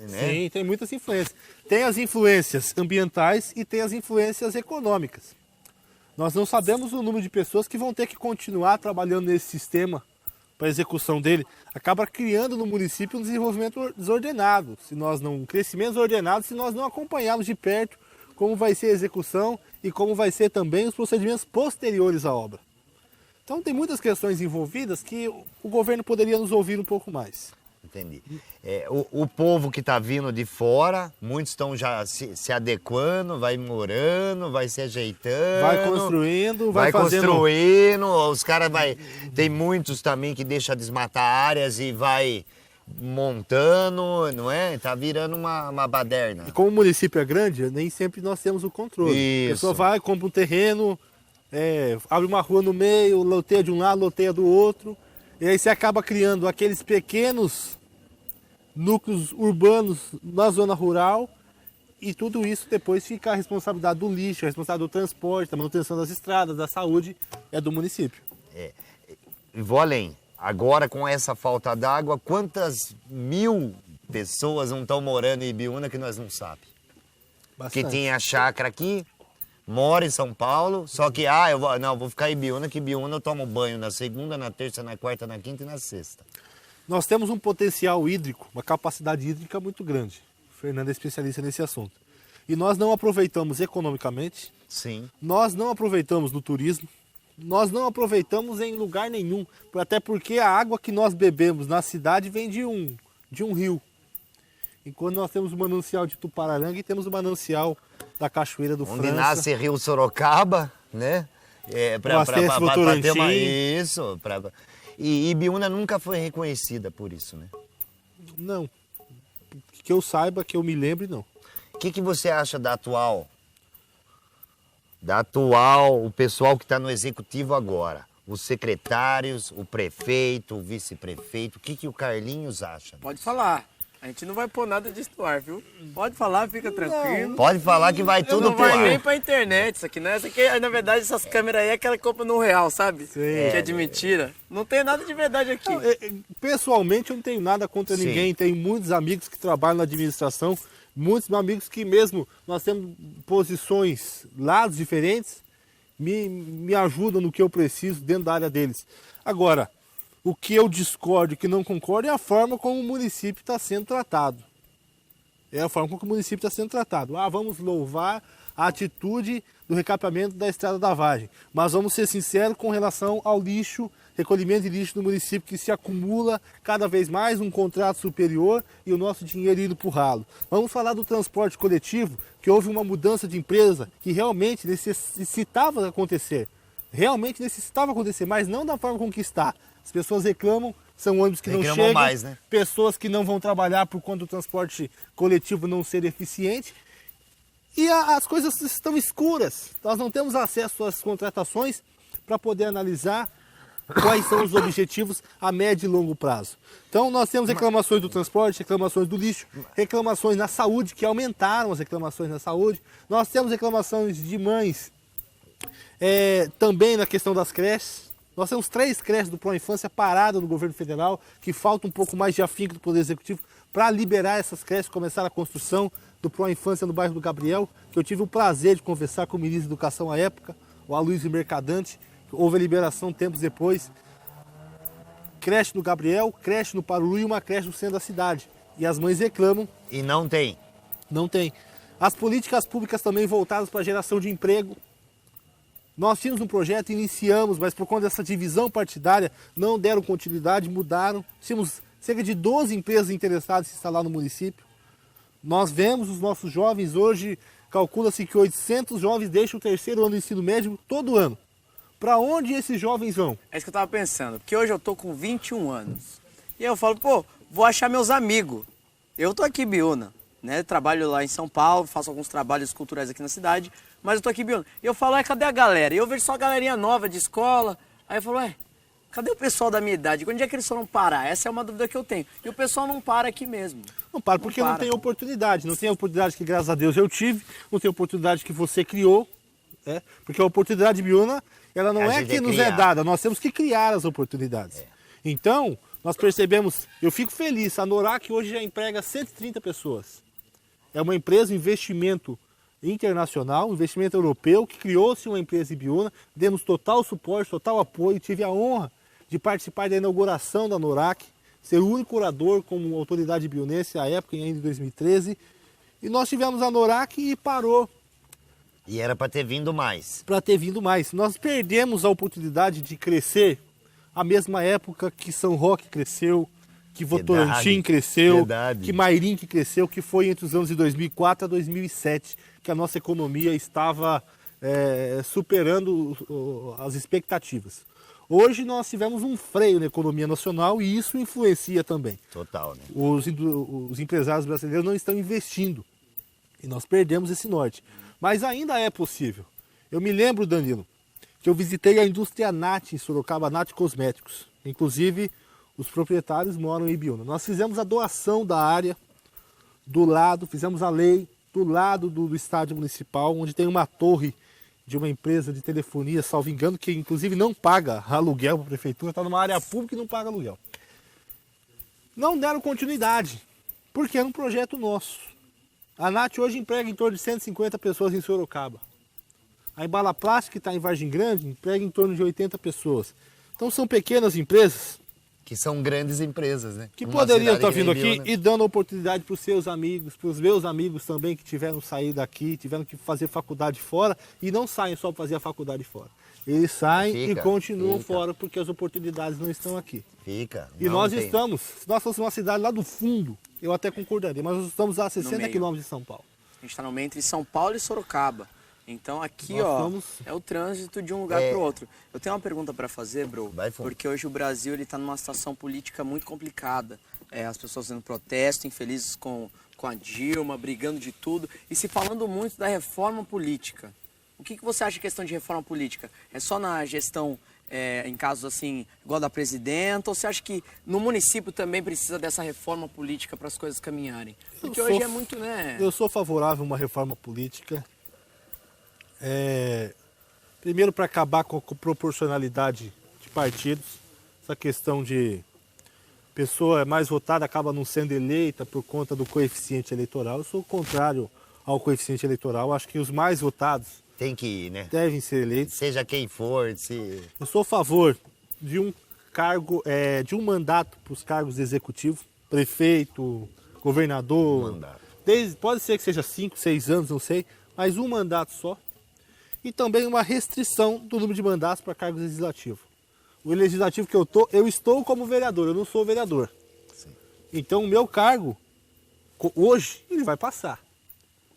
Sim, tem muitas influências. Tem as influências ambientais e tem as influências econômicas. Nós não sabemos o número de pessoas que vão ter que continuar trabalhando nesse sistema para a execução dele. Acaba criando no município um desenvolvimento desordenado, um crescimento desordenado, se nós não acompanharmos de perto como vai ser a execução e como vai ser também os procedimentos posteriores à obra. Então tem muitas questões envolvidas que o governo poderia nos ouvir um pouco mais. Entendi. O povo que está vindo de fora, muitos estão já se adequando, vai morando, vai se ajeitando. Vai construindo, vai fazendo... construindo, os caras vai... Tem muitos também que deixam desmatar áreas e vai montando, não é? Tá virando uma baderna. E como o município é grande, nem sempre nós temos o controle. Isso. A pessoa vai, compra um terreno, abre uma rua no meio, loteia de um lado, loteia do outro. E aí você acaba criando aqueles pequenos núcleos urbanos na zona rural e tudo isso depois fica a responsabilidade do lixo, a responsabilidade do transporte, da manutenção das estradas, da saúde, é do município. E vou além. Agora, com essa falta d'água, quantas mil pessoas não estão morando em Ibiúna que nós não sabemos? Bastante. Que tem a chácara aqui, mora em São Paulo, só que, vou ficar em Ibiúna, que Ibiúna eu tomo banho na segunda, na terça, na quarta, na quinta e na sexta. Nós temos um potencial hídrico, uma capacidade hídrica muito grande. O Fernando é especialista nesse assunto. E nós não aproveitamos economicamente. Sim. Nós não aproveitamos no turismo. Nós não aproveitamos em lugar nenhum. Até porque a água que nós bebemos na cidade vem de um rio. Enquanto nós temos o manancial de Tupararanga e temos o manancial da Cachoeira do Onde França. nasce Rio Sorocaba, né? Pra ter uma... Isso. E Ibiúna nunca foi reconhecida por isso, né? Não. Que eu saiba, que eu me lembre, não. O que você acha da atual, o pessoal que está no executivo agora? Os secretários, o prefeito, o vice-prefeito, o que o Carlinhos acha? Pode falar. A gente não vai pôr nada disso no ar, viu? Pode falar, fica tranquilo. Pode falar que vai tudo não pro vai ar. nem pra internet isso aqui, né? Isso aqui, na verdade, essas câmeras aí é aquela compra no real, sabe? Sim. Que é de mentira. Não tem nada de verdade aqui. Não, pessoalmente, eu não tenho nada contra ninguém. Tenho muitos amigos que trabalham na administração, muitos amigos que mesmo nós temos posições, lados diferentes, me ajudam no que eu preciso dentro da área deles. Agora, o que eu discordo e que não concordo é a forma como o município está sendo tratado. É a forma como o município está sendo tratado. Vamos louvar a atitude do recapeamento da Estrada da Vargem, mas vamos ser sinceros com relação ao lixo, recolhimento de lixo no município, que se acumula cada vez mais, um contrato superior e o nosso dinheiro indo para o ralo. Vamos falar do transporte coletivo, que houve uma mudança de empresa que realmente necessitava acontecer. Mas não da forma com que está. As pessoas reclamam, são ônibus que não chegam, mais, né? Pessoas que não vão trabalhar por conta do transporte coletivo não ser eficiente. E as coisas estão escuras. Nós não temos acesso às contratações para poder analisar quais são os objetivos a médio e longo prazo. Então nós temos reclamações do transporte, reclamações do lixo, reclamações na saúde, que aumentaram as reclamações na saúde. Nós temos reclamações de mães também na questão das creches. Nós temos 3 creches do Pro Infância paradas no governo federal, que falta um pouco mais de afinco do Poder Executivo para liberar essas creches, começar a construção do Pro Infância no bairro do Gabriel, que eu tive o prazer de conversar com o ministro da Educação à época, o Aloysio Mercadante. Houve a liberação tempos depois. Creche no Gabriel, creche no Paruru e uma creche no centro da cidade. E as mães reclamam. E não tem. Não tem. As políticas públicas também voltadas para a geração de emprego. Nós tínhamos um projeto, iniciamos, mas por conta dessa divisão partidária, não deram continuidade, mudaram. Tínhamos cerca de 12 empresas interessadas em se instalar no município. Nós vemos os nossos jovens hoje, calcula-se que 800 jovens deixam o 3º ano do ensino médio todo ano. Para onde esses jovens vão? É isso que eu tava pensando, porque hoje eu tô com 21 anos. E aí eu falo, vou achar meus amigos. Eu tô aqui em Biúna, né? Trabalho lá em São Paulo, faço alguns trabalhos culturais aqui na cidade, mas eu tô aqui em Biúna. E eu falo, cadê a galera? E eu vejo só a galerinha nova de escola. Aí eu falo, cadê o pessoal da minha idade? Onde é que eles foram parar? Essa é uma dúvida que eu tenho. E o pessoal não para aqui mesmo. Não para porque não tem oportunidade. Não tem a oportunidade que, graças a Deus, eu tive. Não tem a oportunidade que você criou. Porque a oportunidade de Biúna, ela não é que nos é dada. Nós temos que criar as oportunidades. Então, nós percebemos, eu fico feliz, a Norac hoje já emprega 130 pessoas. É uma empresa, investimento internacional, investimento europeu, que criou-se uma empresa em Biúna. Demos total suporte, total apoio. Tive a honra de participar da inauguração da Norac, ser o único orador como autoridade biunense à época, ainda em 2013. E nós tivemos a Norac e parou. E era para ter vindo mais. Para ter vindo mais. Nós perdemos a oportunidade de crescer a mesma época que São Roque cresceu, que Votorantim cresceu, que Mairim que cresceu, que foi entre os anos de 2004 a 2007, que a nossa economia estava superando as expectativas. Hoje nós tivemos um freio na economia nacional e isso influencia também. Total, né? Os empresários brasileiros não estão investindo e nós perdemos esse norte. Mas ainda é possível. Eu me lembro, Danilo, que eu visitei a indústria Nat em Sorocaba, Nat Cosméticos. Inclusive, os proprietários moram em Biúna. Nós fizemos a doação da área do lado, fizemos a lei do lado do estádio municipal, onde tem uma torre de uma empresa de telefonia, salvo engano, que inclusive não paga aluguel para a prefeitura, está numa área pública e não paga aluguel. Não deram continuidade, porque era um projeto nosso. A Nat hoje emprega em torno de 150 pessoas em Sorocaba. A Embala Plástica, que está em Vargem Grande, emprega em torno de 80 pessoas. Então são pequenas empresas que são grandes empresas, né? Que poderiam estar vindo aqui e dando oportunidade para os seus amigos, para os meus amigos também que tiveram que sair daqui, tiveram que fazer faculdade fora e não saem só para fazer a faculdade fora. Eles saem e continuam fora porque as oportunidades não estão aqui. E nós estamos, se nós fôssemos uma cidade lá do fundo, eu até concordaria, mas nós estamos a 60 quilômetros de São Paulo. A gente está no meio entre São Paulo e Sorocaba. Então aqui, é o trânsito de um lugar para o outro. Eu tenho uma pergunta para fazer, bro, porque hoje o Brasil está numa situação política muito complicada. As pessoas fazendo protesto, infelizes com a Dilma, brigando de tudo e se falando muito da reforma política. O que você acha de questão de reforma política? É só na gestão, em casos assim, igual da presidenta, ou você acha que no município também precisa dessa reforma política para as coisas caminharem? Porque hoje é muito, né? Eu sou favorável a uma reforma política. Primeiro, para acabar com a proporcionalidade de partidos, essa questão de pessoa mais votada acaba não sendo eleita por conta do coeficiente eleitoral. Eu sou contrário ao coeficiente eleitoral, acho que os mais votados tem que ir, né? Devem ser eleitos. Seja quem for. Eu sou a favor de um cargo, de um mandato para os cargos executivos, prefeito, governador, pode ser que seja 5, 6 anos, não sei, mas um mandato só. E também uma restrição do número de mandatos para cargos legislativos. O legislativo que eu estou como vereador, eu não sou vereador. Sim. Então o meu cargo, hoje, ele vai passar.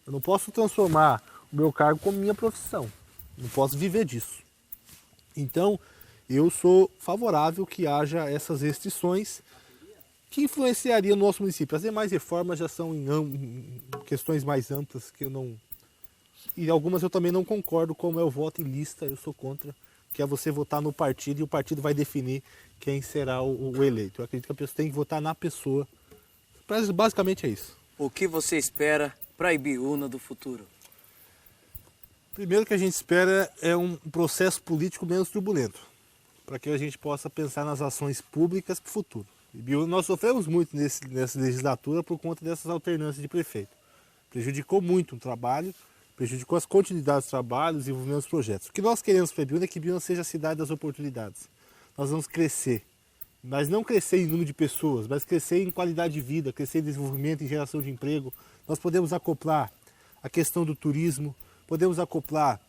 Eu não posso transformar o meu cargo como minha profissão. Não posso viver disso. Então, eu sou favorável que haja essas restrições que influenciariam o nosso município. As demais reformas já são em questões mais amplas que eu não... E algumas eu também não concordo, como é o voto em lista, eu sou contra, que é você votar no partido e o partido vai definir quem será o eleito. Eu acredito que a pessoa tem que votar na pessoa. Basicamente é isso. O que você espera para Ibiúna do futuro? Primeiro que a gente espera é um processo político menos turbulento, para que a gente possa pensar nas ações públicas para o futuro. Ibiúna, nós sofremos muito nessa legislatura por conta dessas alternâncias de prefeito. Prejudicou muito o trabalho, prejudicou as continuidades dos trabalhos, o desenvolvimento dos projetos. O que nós queremos para Ibiúna é que Ibiúna seja a cidade das oportunidades. Nós vamos crescer, mas não crescer em número de pessoas, mas crescer em qualidade de vida, crescer em desenvolvimento, em geração de emprego. Nós podemos acoplar a questão do turismo, podemos acoplar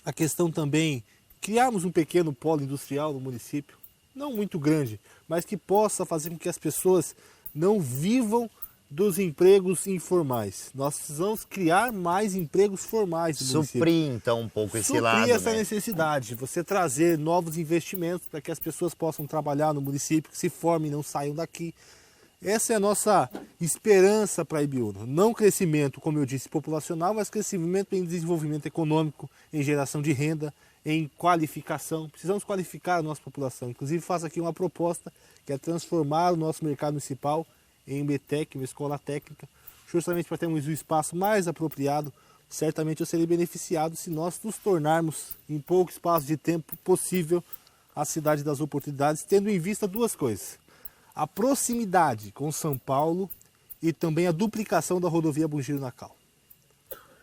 a questão também, criarmos um pequeno polo industrial no município, não muito grande, mas que possa fazer com que as pessoas não vivam dos empregos informais. Nós precisamos criar mais empregos formais no município. Suprir, então, um pouco esse lado. Suprir essa né? necessidade, você trazer novos investimentos para que as pessoas possam trabalhar no município, que se formem e não saiam daqui. Essa é a nossa esperança para Ibiúna. Não crescimento, como eu disse, populacional, mas crescimento em desenvolvimento econômico, em geração de renda, em qualificação. Precisamos qualificar a nossa população. Inclusive, faço aqui uma proposta, que é transformar o nosso mercado municipal em METEC, uma escola técnica, justamente para termos um espaço mais apropriado. Certamente eu serei beneficiado se nós nos tornarmos, em pouco espaço de tempo possível, a cidade das oportunidades, tendo em vista duas coisas. A proximidade com São Paulo e também a duplicação da rodovia Bugiro-Nacal.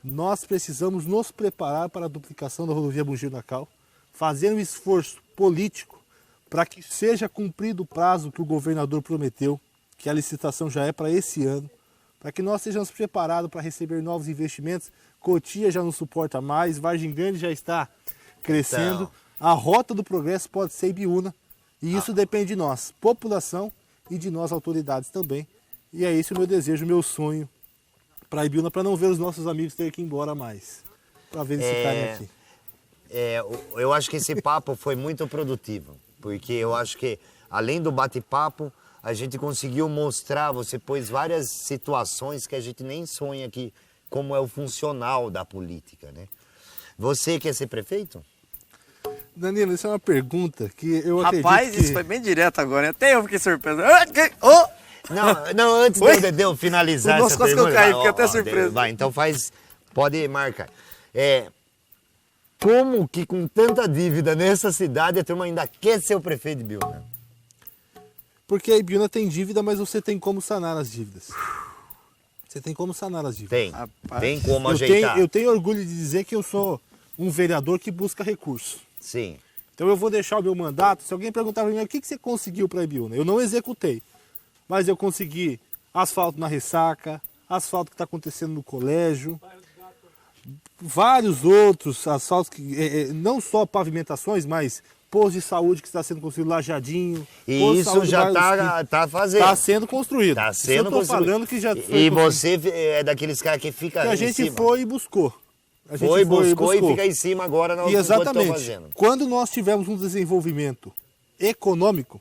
Nós precisamos nos preparar para a duplicação da rodovia Bugiro-Nacal, fazer um esforço político para que seja cumprido o prazo que o governador prometeu, que a licitação já é para esse ano, para que nós estejamos preparados para receber novos investimentos. Cotia já não suporta mais, Vargem Grande já está crescendo, Então... a rota do progresso pode ser Ibiúna, e isso depende de nós, população, e de nós, autoridades também. E é esse o meu desejo, o meu sonho para Ibiúna, para não ver os nossos amigos terem que ir embora mais, para ver eles ficarem aqui. Eu acho que esse papo foi muito produtivo, porque eu acho que, além do bate-papo, a gente conseguiu mostrar, você pôs várias situações que a gente nem sonha aqui, como é o funcional da política, né? Você quer ser prefeito? Danilo, isso é uma pergunta que eu Rapaz, acredito que... isso foi bem direto agora, né? Até eu fiquei surpreso. Oh! Não, antes de eu finalizar Nossa, essa quase que eu pergunta... caí, fiquei até surpreso. Vai, então pode marcar. Como que com tanta dívida nessa cidade a turma ainda quer ser o prefeito de Ibiúna? Porque a Ibiúna tem dívida, mas você tem como sanar as dívidas. Você tem como sanar as dívidas. Tem como ajeitar. Eu tenho orgulho de dizer que eu sou um vereador que busca recursos. Sim. Então eu vou deixar o meu mandato. Se alguém perguntar para mim o que você conseguiu para a Ibiúna, eu não executei. Mas eu consegui asfalto na Ressaca, asfalto que está acontecendo no colégio, vários outros asfaltos, não só pavimentações, mas posto de saúde que está sendo construído Lajadinho. E isso já está fazendo. Está sendo construído. Está sendo construído. Falando que já foi e você é daqueles caras que fica que a gente foi e buscou. A gente buscou e fica em cima agora no e exatamente. Que fazendo. Quando nós tivermos um desenvolvimento econômico,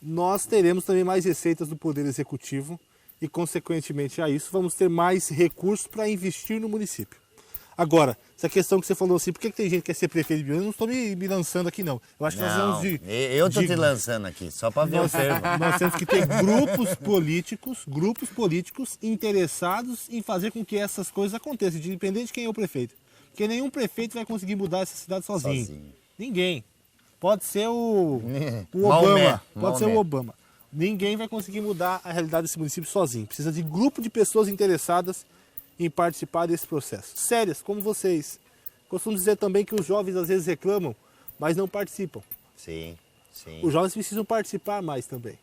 nós teremos também mais receitas do Poder Executivo e, consequentemente a isso, vamos ter mais recursos para investir no município. Agora, essa questão que você falou assim, por que tem gente que quer ser prefeito de Ibiúna? Eu não estou me lançando aqui, não. Eu acho que nós vamos eu estou te lançando aqui, só para ver o termo. Nós temos que ter grupos políticos interessados em fazer com que essas coisas aconteçam, independente de quem é o prefeito. Porque nenhum prefeito vai conseguir mudar essa cidade sozinho. Ninguém. Pode ser o Obama. Pode ser o Obama. Ninguém vai conseguir mudar a realidade desse município sozinho. Precisa de grupo de pessoas interessadas em participar desse processo. Sérias, como vocês. Costumo dizer também que os jovens às vezes reclamam, mas não participam. Sim. Os jovens precisam participar mais também.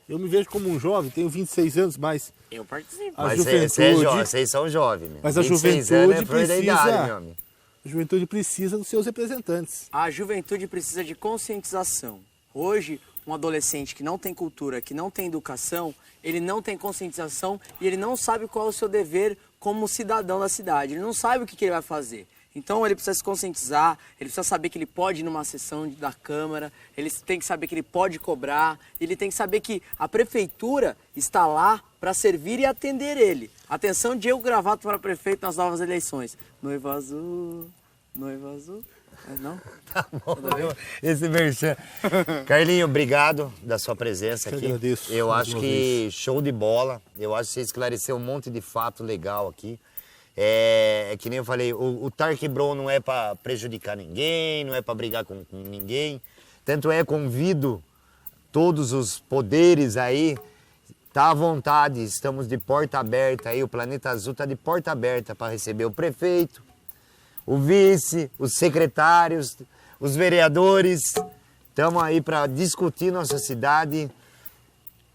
Eu me vejo como um jovem, tenho 26 anos, mas Eu participo. a Mas você é jovem, juventude, vocês são jovens. Meu. Mas a 26 anos juventude é flor da idade, precisa- meu amigo. a juventude precisa dos seus representantes. A juventude precisa de conscientização. Hoje, um adolescente que não tem cultura, que não tem educação, ele não tem conscientização e ele não sabe qual é o seu dever como cidadão da cidade. Ele não sabe o que ele vai fazer. Então ele precisa se conscientizar, ele precisa saber que ele pode ir numa sessão da Câmara, ele tem que saber que ele pode cobrar, ele tem que saber que a prefeitura está lá para servir e atender ele. Atenção, Diego Gravato para prefeito nas novas eleições. Noiva azul, noiva azul. Não? Tá bom, esse merchan. Carlinho, obrigado da sua presença Eu aqui. agradeço, Eu mais acho uma que vez. show de bola. Eu acho que você esclareceu um monte de fato legal aqui. É que nem eu falei, o Tark Bro não é para prejudicar ninguém, não é para brigar com ninguém. Tanto é, convido todos os poderes aí, tá à vontade, estamos de porta aberta aí, o Planeta Azul tá de porta aberta para receber o prefeito, o vice, os secretários, os vereadores. Estamos aí para discutir nossa cidade.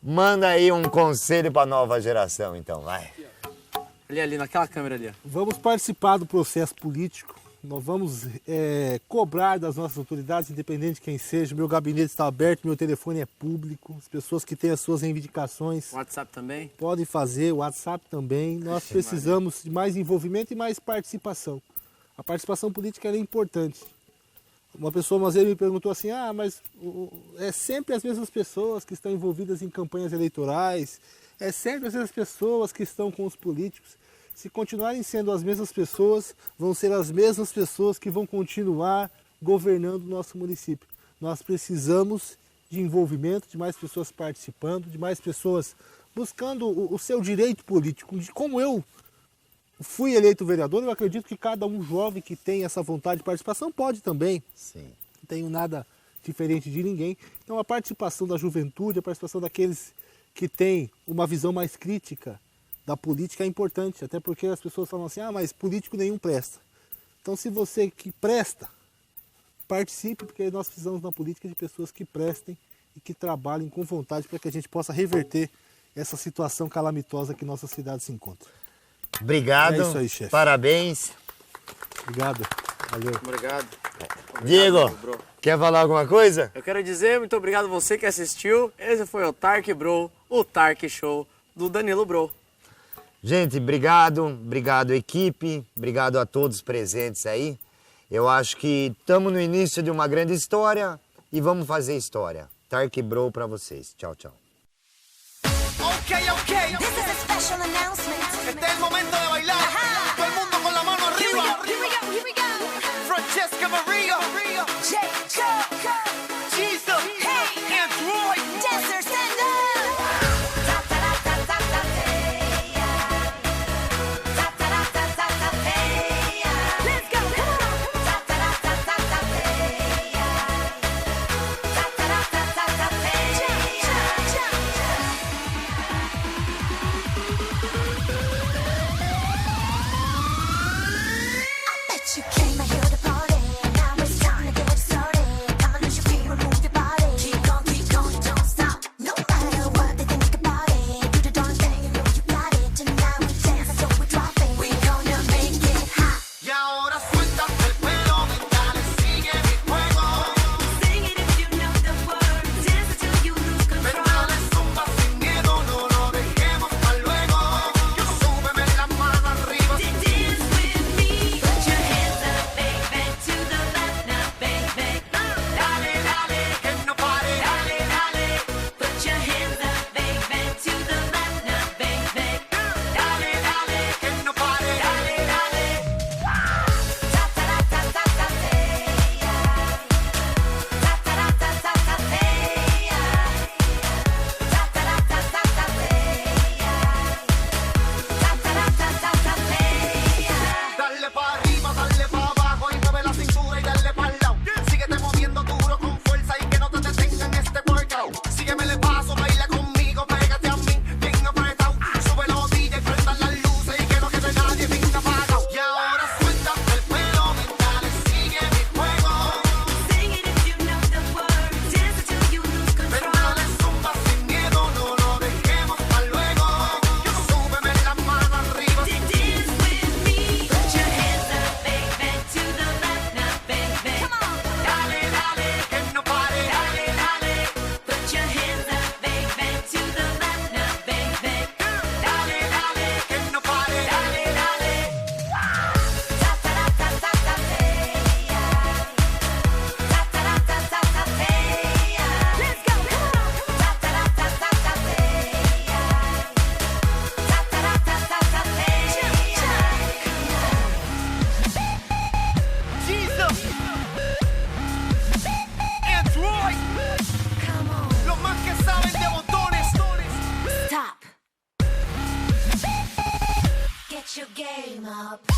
Manda aí um conselho para a nova geração, então, vai. Ali, naquela câmera ali. Ó. Vamos participar do processo político, nós vamos cobrar das nossas autoridades, independente de quem seja. Meu gabinete está aberto, meu telefone é público, as pessoas que têm as suas reivindicações WhatsApp também? podem fazer, o WhatsApp também. Nós precisamos de mais envolvimento e mais participação. A participação política ela é importante. Uma pessoa uma vez me perguntou assim, mas é sempre as mesmas pessoas que estão envolvidas em campanhas eleitorais, é sempre as mesmas pessoas que estão com os políticos. Se continuarem sendo as mesmas pessoas, vão ser as mesmas pessoas que vão continuar governando o nosso município. Nós precisamos de envolvimento, de mais pessoas participando, de mais pessoas buscando o seu direito político. De como eu fui eleito vereador, eu acredito que cada um jovem que tem essa vontade de participação pode também. Sim. Não tenho nada diferente de ninguém. Então a participação da juventude, a participação daqueles que têm uma visão mais crítica da política é importante, até porque as pessoas falam assim, mas político nenhum presta. Então se você que presta, participe, porque nós precisamos na política de pessoas que prestem e que trabalhem com vontade para que a gente possa reverter essa situação calamitosa que nossa cidade se encontra. Obrigado, É isso aí, chefe. parabéns. Obrigado. Valeu. Obrigado. Diego, meu bro. quer falar alguma coisa? Eu quero dizer muito obrigado a você que assistiu. Esse foi o Tark Bro, o Tark Show do Danilo Bro. Gente, obrigado equipe, obrigado a todos presentes aí. Eu acho que estamos no início de uma grande história e vamos fazer história. Tark Bro pra vocês. Tchau, tchau. Ok. This is a special announcement. Este es el momento de bailar. Todo el mundo con la mano Here we arriba. go, here we go, here we go. Francesca Maria. Jacob, Jesus. Hey. And Troy. dancers stand up. Ta ta ta ta ta ta hey ya. Ta ta ta ta ta ta hey ya. Let's go, come on. Ta ta ta ta ta ta hey ya. Ta ta ta ta ta ta hey ya. I bet you came out here to party. Now it's time to get started. up.